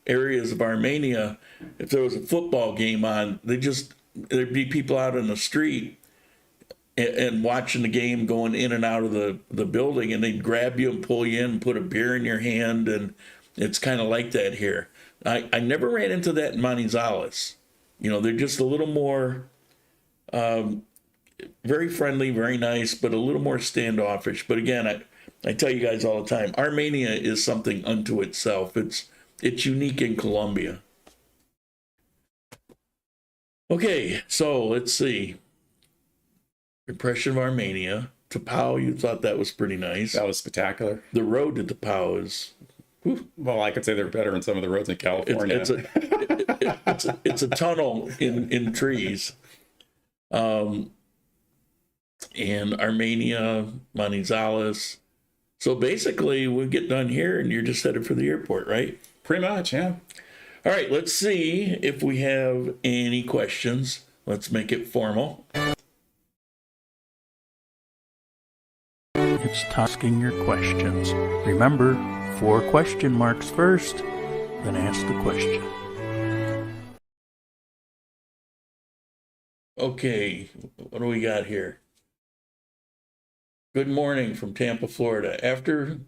areas of Armenia, if there was a football game on, there'd be people out in the street and watching the game, going in and out of the building, and they'd grab you and pull you in and put a beer in your hand, and it's kind of like that here. I never ran into that in Manizales. You know, they're just a little more very friendly, very nice, but a little more standoffish. But again, I tell you guys all the time, Armenia is something unto itself. It's unique in Colombia. Okay, so let's see. Impression of Armenia. Tapao, you thought that was pretty nice. That was spectacular. The road to Tapao is... Well, I could say they're better in some of the roads in California. it's a tunnel in trees. And Armenia, Manizales. So basically, we get done here, and you're just headed for the airport, right? Pretty much, yeah. All right, let's see if we have any questions. Let's make it formal. It's asking your questions. Remember, 4 question marks first, then ask the question. Okay, what do we got here? Good morning from Tampa, Florida. After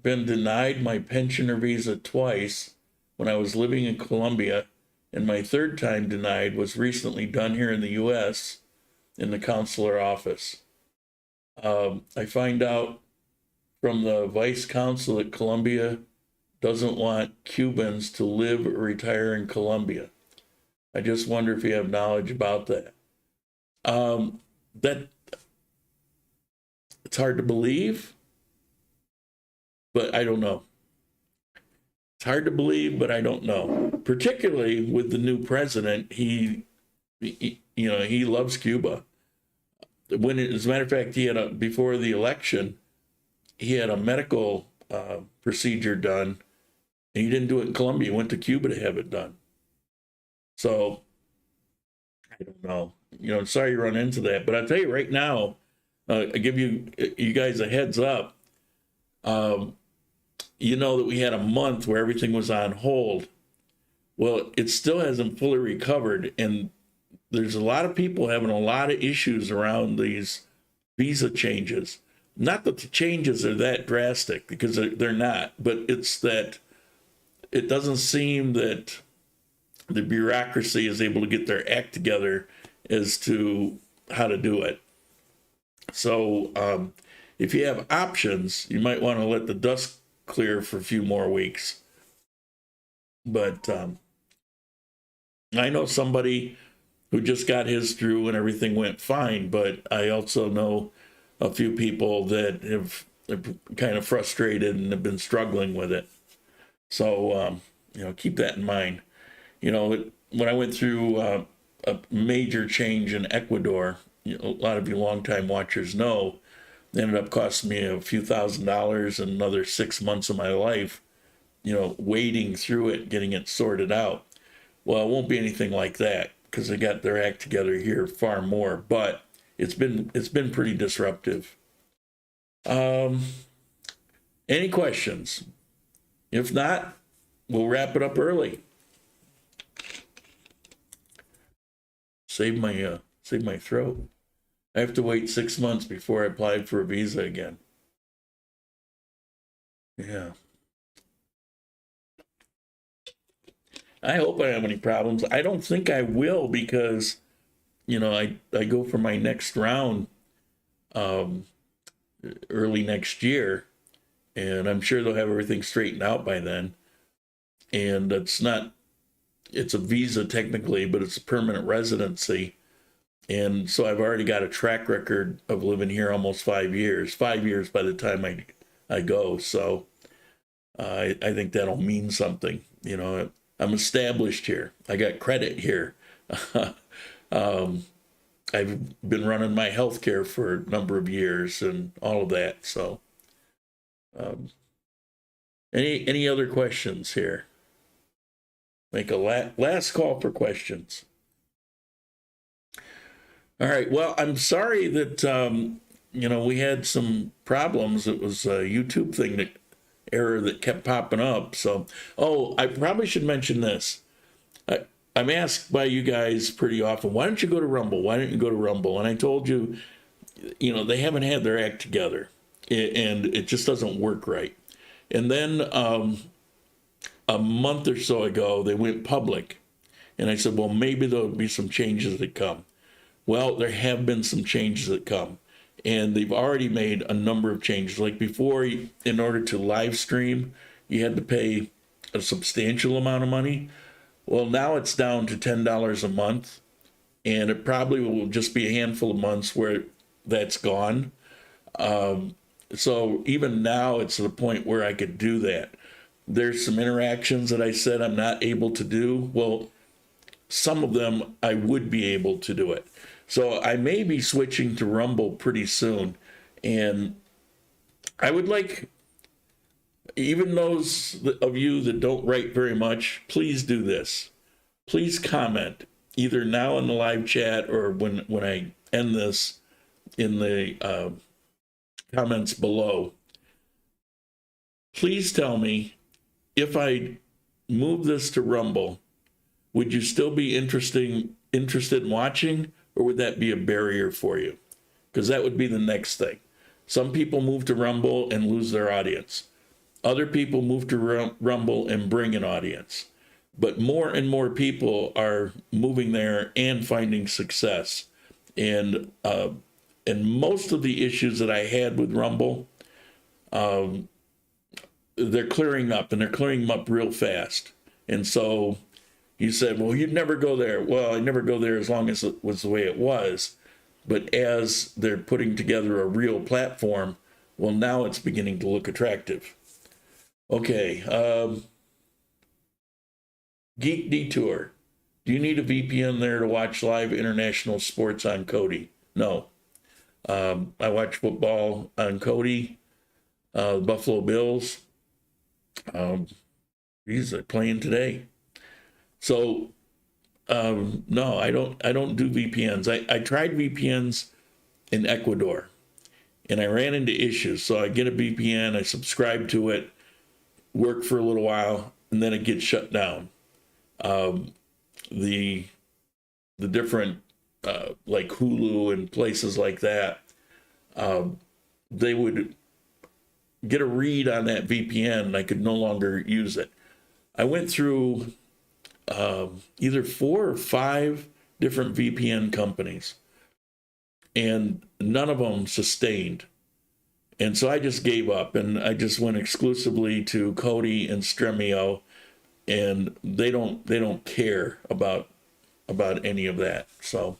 been denied my pensioner visa twice when I was living in Colombia, and my third time denied was recently done here in the U.S. in the consular office. I find out from the vice consul that Colombia doesn't want Cubans to live or retire in Colombia. I just wonder if you have knowledge about that. It's hard to believe, but I don't know. It's hard to believe, but I don't know. Particularly with the new president, he loves Cuba. As a matter of fact, before the election, he had a medical procedure done, and he didn't do it in Colombia. He went to Cuba to have it done. So I don't know. Sorry you run into that, but I'll tell you right now. I give you guys a heads up. You know that we had a month where everything was on hold. Well, it still hasn't fully recovered, and there's a lot of people having a lot of issues around these visa changes. Not that the changes are that drastic, because they're not, but it's that it doesn't seem that the bureaucracy is able to get their act together as to how to do it. So if you have options, you might want to let the dust clear for a few more weeks. But I know somebody who just got his through and everything went fine, but I also know a few people that have kind of frustrated and have been struggling with it. So, keep that in mind. When I went through a major change in Ecuador, a lot of you longtime watchers know, it ended up costing me a few $1,000s and another 6 months of my life, wading through it, getting it sorted out. Well, it won't be anything like that, because they got their act together here far more, but it's been pretty disruptive. Any questions? If not, we'll wrap it up early. Save my throat. I have to wait 6 months before I apply for a visa again. Yeah. I hope I don't have any problems. I don't think I will, because, I go for my next round early next year, and I'm sure they'll have everything straightened out by then. And it's a visa technically, but it's a permanent residency. And so I've already got a track record of living here almost 5 years. 5 years by the time I go. So I think that'll mean something. I'm established here. I got credit here. I've been running my healthcare for a number of years and all of that. So any other questions here? Make a last call for questions. All right. Well, I'm sorry that, we had some problems. It was a YouTube thing error that kept popping up. So, I probably should mention this. I'm asked by you guys pretty often, why don't you go to Rumble? Why don't you go to Rumble? And I told you, they haven't had their act together, and it just doesn't work right. And then a month or so ago, they went public. And I said, well, maybe there'll be some changes that come. Well, there have been some changes that come, and they've already made a number of changes. Like before, in order to live stream, you had to pay a substantial amount of money. Well, now it's down to $10 a month, and it probably will just be a handful of months where that's gone. So even now, it's to the point where I could do that. There's some interactions that I said I'm not able to do. Well, some of them I would be able to do it. So I may be switching to Rumble pretty soon. And I would like, even those of you that don't write very much, please do this. Please comment, either now in the live chat or when I end this in the comments below. Please tell me, if I move this to Rumble, would you still be interested in watching, or would that be a barrier for you? Because that would be the next thing. Some people move to Rumble and lose their audience. Other people move to Rumble and bring an audience. But more and more people are moving there and finding success. And most of the issues that I had with Rumble, they're clearing up, and they're clearing them up real fast. And so you said, well, you'd never go there. Well, I never go there as long as it was the way it was. But as they're putting together a real platform, well, now it's beginning to look attractive. Okay. Geek Detour. Do you need a VPN there to watch live international sports on Kodi? No. I watch football on Kodi, Buffalo Bills. They're playing today. So, no, I don't do VPNs. I tried VPNs in Ecuador, and I ran into issues. So I get a VPN, I subscribe to it, work for a little while, and then it gets shut down. The different like Hulu and places like that, they would get a read on that VPN, and I could no longer use it. I went through either 4 or 5 different VPN companies, and none of them sustained. And so I just gave up, and I just went exclusively to Kodi and Streamyard, and they don't care about any of that. So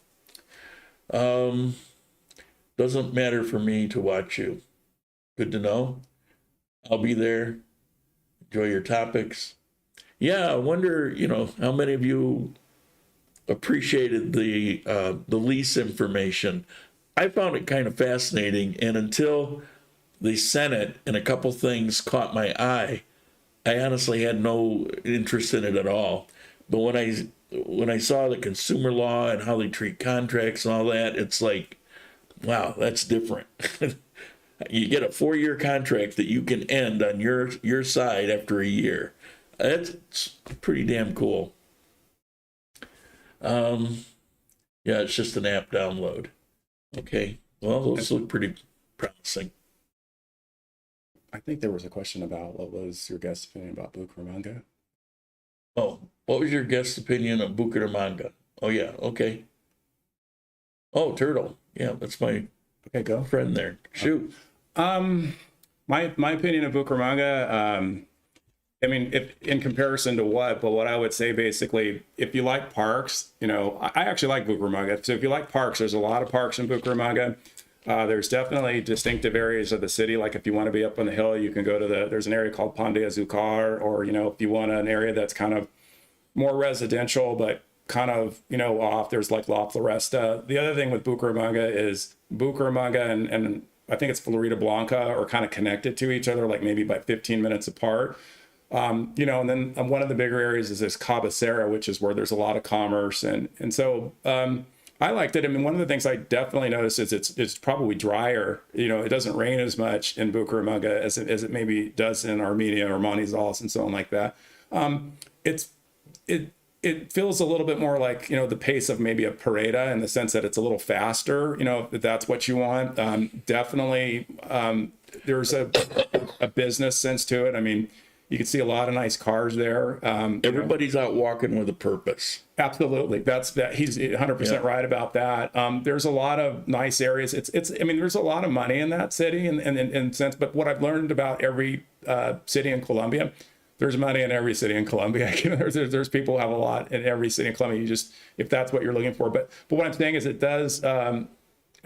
doesn't matter for me to watch you. Good to know. I'll be there. Enjoy your topics. Yeah, I wonder, how many of you appreciated the lease information. I found it kind of fascinating, and until they sent it and a couple things caught my eye, I honestly had no interest in it at all. But when I saw the consumer law and how they treat contracts and all that, it's like, wow, that's different. You get a 4-year contract that you can end on your side after a year. That's pretty damn cool. Yeah, it's just an app download. Okay, well, those look pretty promising. I think there was a question about what was your guest opinion about Bucaramanga? Oh, what was your guest opinion of Bucaramanga? Oh, yeah, okay. Oh, Turtle. Yeah, that's my friend there. Shoot. My opinion of Bucaramanga, I mean, if in comparison to what, but what I would say basically, if you like parks, I actually like Bucaramanga. So if you like parks, there's a lot of parks in Bucaramanga. There's definitely distinctive areas of the city. Like if you want to be up on the hill, you can go to there's an area called Pont de Azucar, or, if you want an area that's kind of more residential, but kind of, off, there's like La Floresta. The other thing with Bucaramanga is Bucaramanga and I think it's Florida Blanca are kind of connected to each other, like maybe by 15 minutes apart. And then one of the bigger areas is this Cabecera, which is where there's a lot of commerce. And so I liked it. I mean, one of the things I definitely noticed is it's probably drier. It doesn't rain as much in Bucaramanga as it maybe does in Armenia or Manizales and so on like that. It feels a little bit more like, the pace of maybe a parada, in the sense that it's a little faster, if that's what you want. Definitely, there's a business sense to it. I mean, you can see a lot of nice cars there. Everybody's out walking with a purpose. Absolutely. He's 100% right about that. There's a lot of nice areas. I mean, there's a lot of money in that city in sense, but what I've learned about every city in Colombia, there's money in every city in Colombia. There's people who have a lot in every city in Colombia. If that's what you're looking for. But what I'm saying is it does, I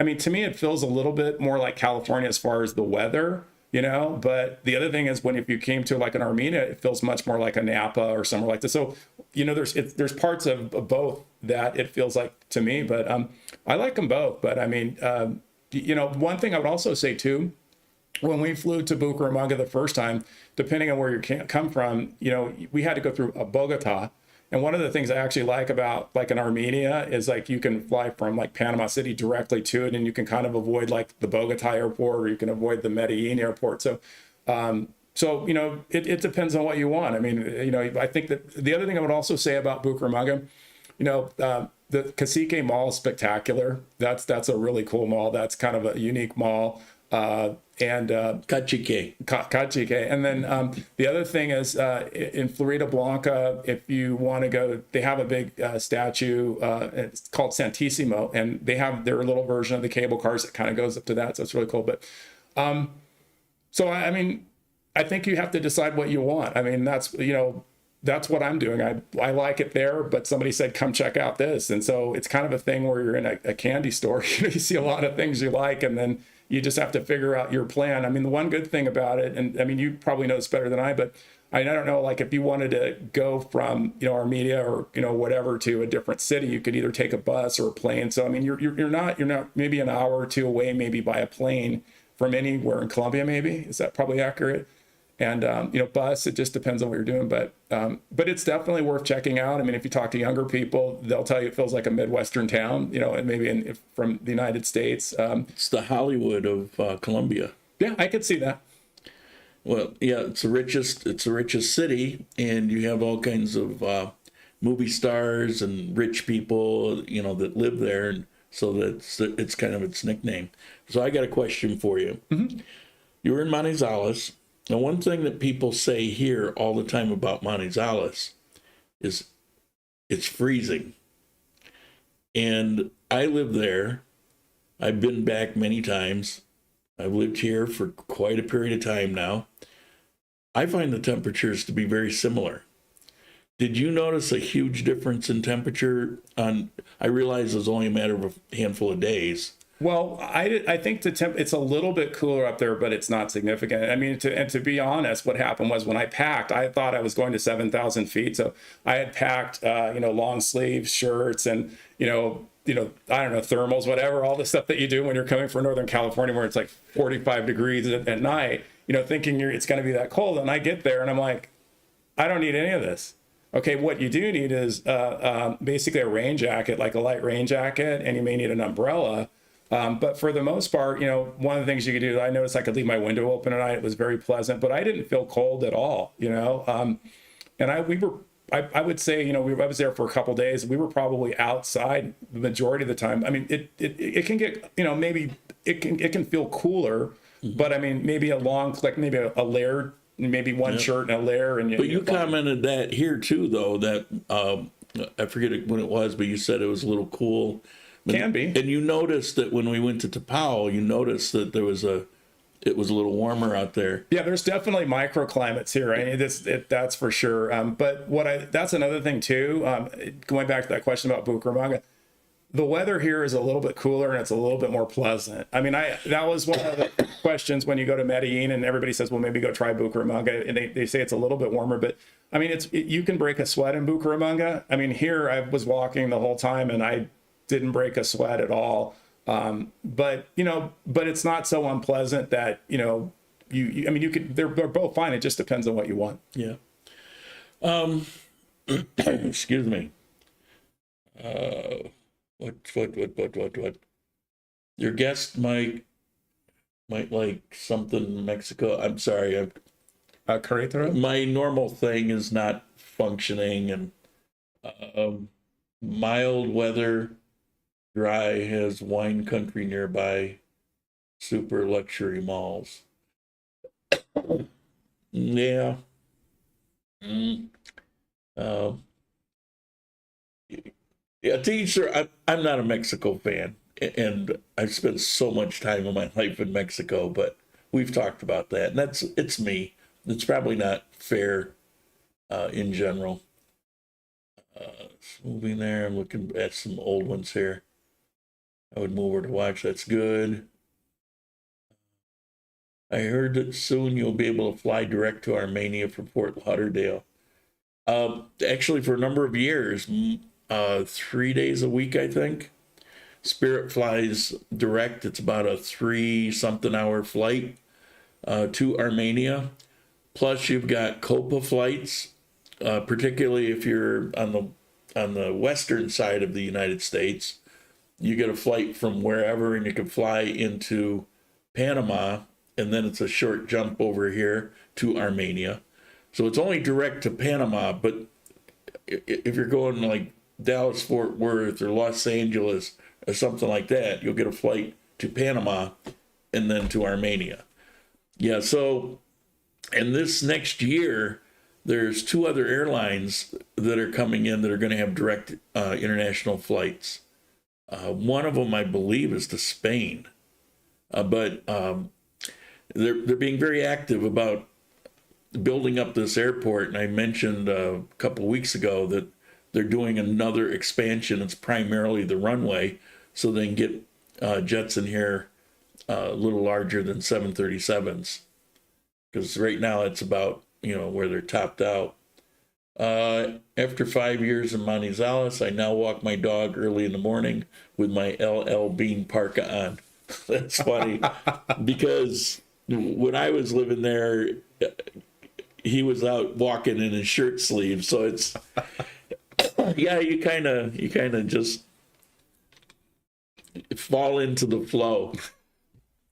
mean, to me, it feels a little bit more like California as far as the weather, but the other thing is if you came to like an Armenia, it feels much more like a Napa or somewhere like this. So you know, there's parts of both that it feels like to me, but I like them both. But I mean, you know, one thing I would also say too, when we flew to Bucaramanga the first time, depending on where you come from, you know, we had to go through Bogota. And one of the things I actually like about like in Armenia is like you can fly from like Panama City directly to it, and you can kind of avoid like the Bogota airport, or you can avoid the Medellin airport. So, so you know, it depends on what you want. I mean, you know, I think that the other thing I would also say about Bucaramanga, you know, the Cacique Mall is spectacular. That's a really cool mall. That's kind of a unique mall. And Cacique. Cacique. And then the other thing is in Florida Blanca, if you want to go, they have a big statue. It's called Santissimo, and they have their little version of the cable cars that kind of goes up to that. So it's really cool. But so I mean, I think you have to decide what you want. I mean, that's, you know, that's what I'm doing. I like it there, but somebody said, come check out this. And so it's kind of a thing where you're in a candy store. You see a lot of things you like, and then you just have to figure out your plan. I mean, the one good thing about it, and I mean, you probably know this better than I, but I don't know, like if you wanted to go from, you know, Armenia or, you know, whatever to a different city, you could either take a bus or a plane. So, I mean, you're not maybe an hour or two away, maybe by a plane from anywhere in Colombia, maybe. Is that probably accurate? And, you know, bus, it just depends on what you're doing, but it's definitely worth checking out. I mean, if you talk to younger people, they'll tell you it feels like a Midwestern town, you know, and maybe from the United States. It's the Hollywood of Colombia. Yeah, I could see that. Well, yeah, it's the richest city, and you have all kinds of movie stars and rich people, you know, that live there, and so it's kind of its nickname. So I got a question for you. Mm-hmm. You were in Manizales. Now, one thing that people say here all the time about Manizales is it's freezing. And I live there. I've been back many times. I've lived here for quite a period of time now. I find the temperatures to be very similar. Did you notice a huge difference in temperature I realize it was only a matter of a handful of days. Well, I think it's a little bit cooler up there, but it's not significant. I mean, to be honest, what happened was when I packed, I thought I was going to 7,000 feet. So I had packed, you know, long sleeve shirts and, you know, I don't know, thermals, whatever, all the stuff that you do when you're coming from Northern California, where it's like 45 degrees at night, you know, thinking it's going to be that cold. And I get there and I'm like, I don't need any of this. Okay, what you do need is basically a rain jacket, like a light rain jacket, and you may need an umbrella. But for the most part, you know, one of the things you could do, I noticed I could leave my window open at night. It was very pleasant, but I didn't feel cold at all, you know. And I would say, you know, I was there for a couple of days. We were probably outside the majority of the time. I mean, it can get, you know, maybe it can feel cooler, but I mean, maybe a long, like maybe a layer, maybe one shirt and a layer. But you commented that here too, though, that I forget when it was, but you said it was a little cool. Can be. And you noticed that when we went to Tapao, you noticed that it was a little warmer out there. Yeah, there's definitely microclimates here. I mean, that's for sure. But that's another thing too. Going back to that question about Bucaramanga, the weather here is a little bit cooler and it's a little bit more pleasant. I mean, that was one of the questions when you go to Medellin and everybody says, well, maybe go try Bucaramanga, and they say it's a little bit warmer. But I mean, you can break a sweat in Bucaramanga. I mean, here I was walking the whole time and I didn't break a sweat at all. But it's not so unpleasant that, you know, I mean, they're both fine. It just depends on what you want. Yeah. Excuse me. What? Your guest might like something Mexico. I'm sorry. Carretera? My normal thing is not functioning, and mild weather. Dry, has wine country nearby, super luxury malls. Yeah. Yeah, to each their, I'm not a Mexico fan, and I've spent so much time in my life in Mexico, but we've talked about that, and it's me. It's probably not fair in general. Moving there, I'm looking at some old ones here. I would move over to watch. That's good. I heard that soon you'll be able to fly direct to Armenia from Fort Lauderdale. Actually, for a number of years, 3 days a week, I think. Spirit flies direct. It's about a 3-something hour flight to Armenia. Plus, you've got Copa flights, particularly if you're on the western side of the United States. You get a flight from wherever, and you can fly into Panama, and then it's a short jump over here to Armenia. So it's only direct to Panama, but if you're going like Dallas, Fort Worth, or Los Angeles, or something like that, you'll get a flight to Panama and then to Armenia. Yeah, so, and this next year, there's 2 other airlines that are coming in that are going to have direct international flights. One of them, I believe, is to Spain. But they're being very active about building up this airport. And I mentioned a couple weeks ago that they're doing another expansion. It's primarily the runway, so they can get jets in here a little larger than 737s. Because right now it's about, where they're topped out. After 5 years in Manizales, I now walk my dog early in the morning with my LL Bean parka on. That's funny because when I was living there, he was out walking in his shirt sleeves. So it's, yeah, you kind of just fall into the flow.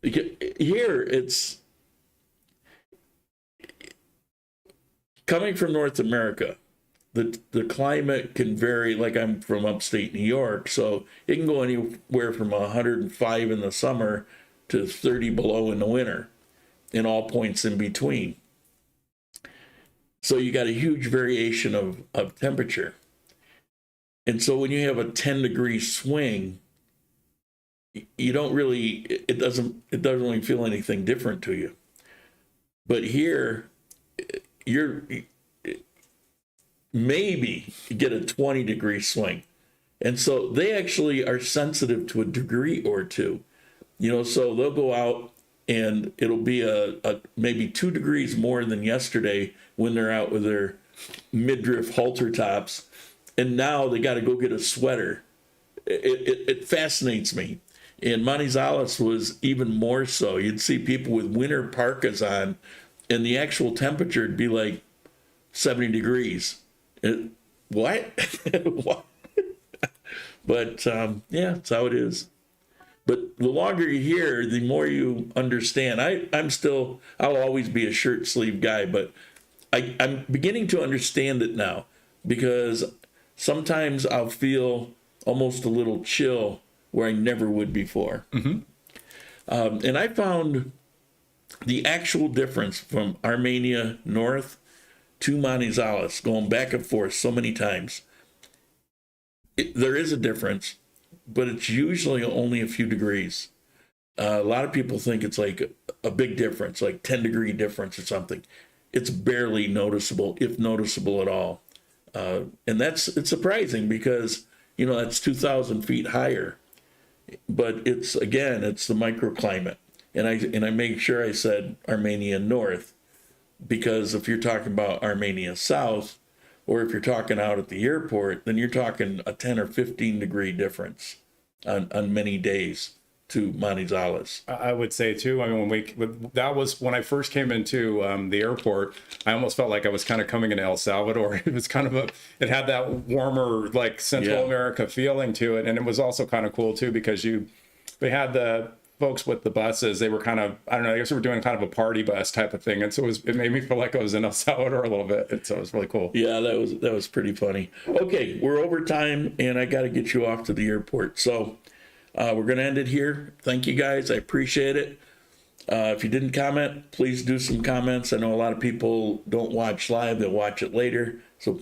Here, it's coming from North America. The climate can vary. Like, I'm from upstate New York, so it can go anywhere from 105 in the summer to 30 below in the winter, and all points in between. So you got a huge variation of temperature. And so when you have a 10-degree swing, you don't really, it doesn't really feel anything different to you. But here, you're maybe get a 20-degree swing. And so they actually are sensitive to a degree or two. So they'll go out and it'll be a maybe 2 degrees more than yesterday when they're out with their midriff halter tops. And now they got to go get a sweater. It fascinates me. And Manizales was even more so. You'd see people with winter parkas on, and the actual temperature would be like 70 degrees. What? What? But yeah, that's how it is. But the longer you're here, the more you understand. I'll always be a shirt sleeve guy, but I'm beginning to understand it now, because sometimes I'll feel almost a little chill where I never would before. Mm-hmm. And I found the actual difference from Armenia north to Manizales, going back and forth so many times. There is a difference, but it's usually only a few degrees. A lot of people think it's like a big difference, like 10-degree difference or something. It's barely noticeable, if noticeable at all. And it's surprising because, that's 2,000 feet higher. But it's the microclimate. And I made sure I said Armenia North, because if you're talking about Armenia South, or if you're talking out at the airport, then you're talking a 10 or 15 degree difference on many days to Manizales. I would say too, I mean, that was when I first came into the airport, I almost felt like I was kind of coming into El Salvador. It was kind of it had that warmer, like Central America feeling to it. And it was also kind of cool too, because they had the folks with the buses, they were kind of, I don't know, I guess we were doing kind of a party bus type of thing. And so it made me feel like I was in El Salvador a little bit. And so it was really cool. Yeah, that was pretty funny. Okay, we're over time and I got to get you off to the airport. So we're going to end it here. Thank you guys. I appreciate it. If you didn't comment, please do some comments. I know a lot of people don't watch live. They'll watch it later. So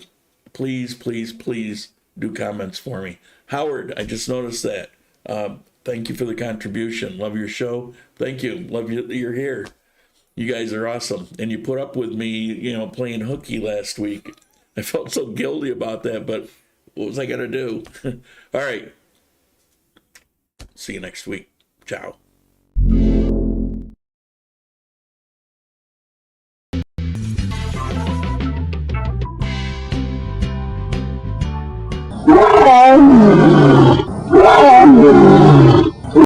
please, please, please do comments for me. Howard, I just noticed that. Thank you for the contribution. Love your show. Thank you. Love you that you're here. You guys are awesome. And you put up with me, playing hooky last week. I felt so guilty about that, but what was I going to do? All right. See you next week. Ciao. Bye.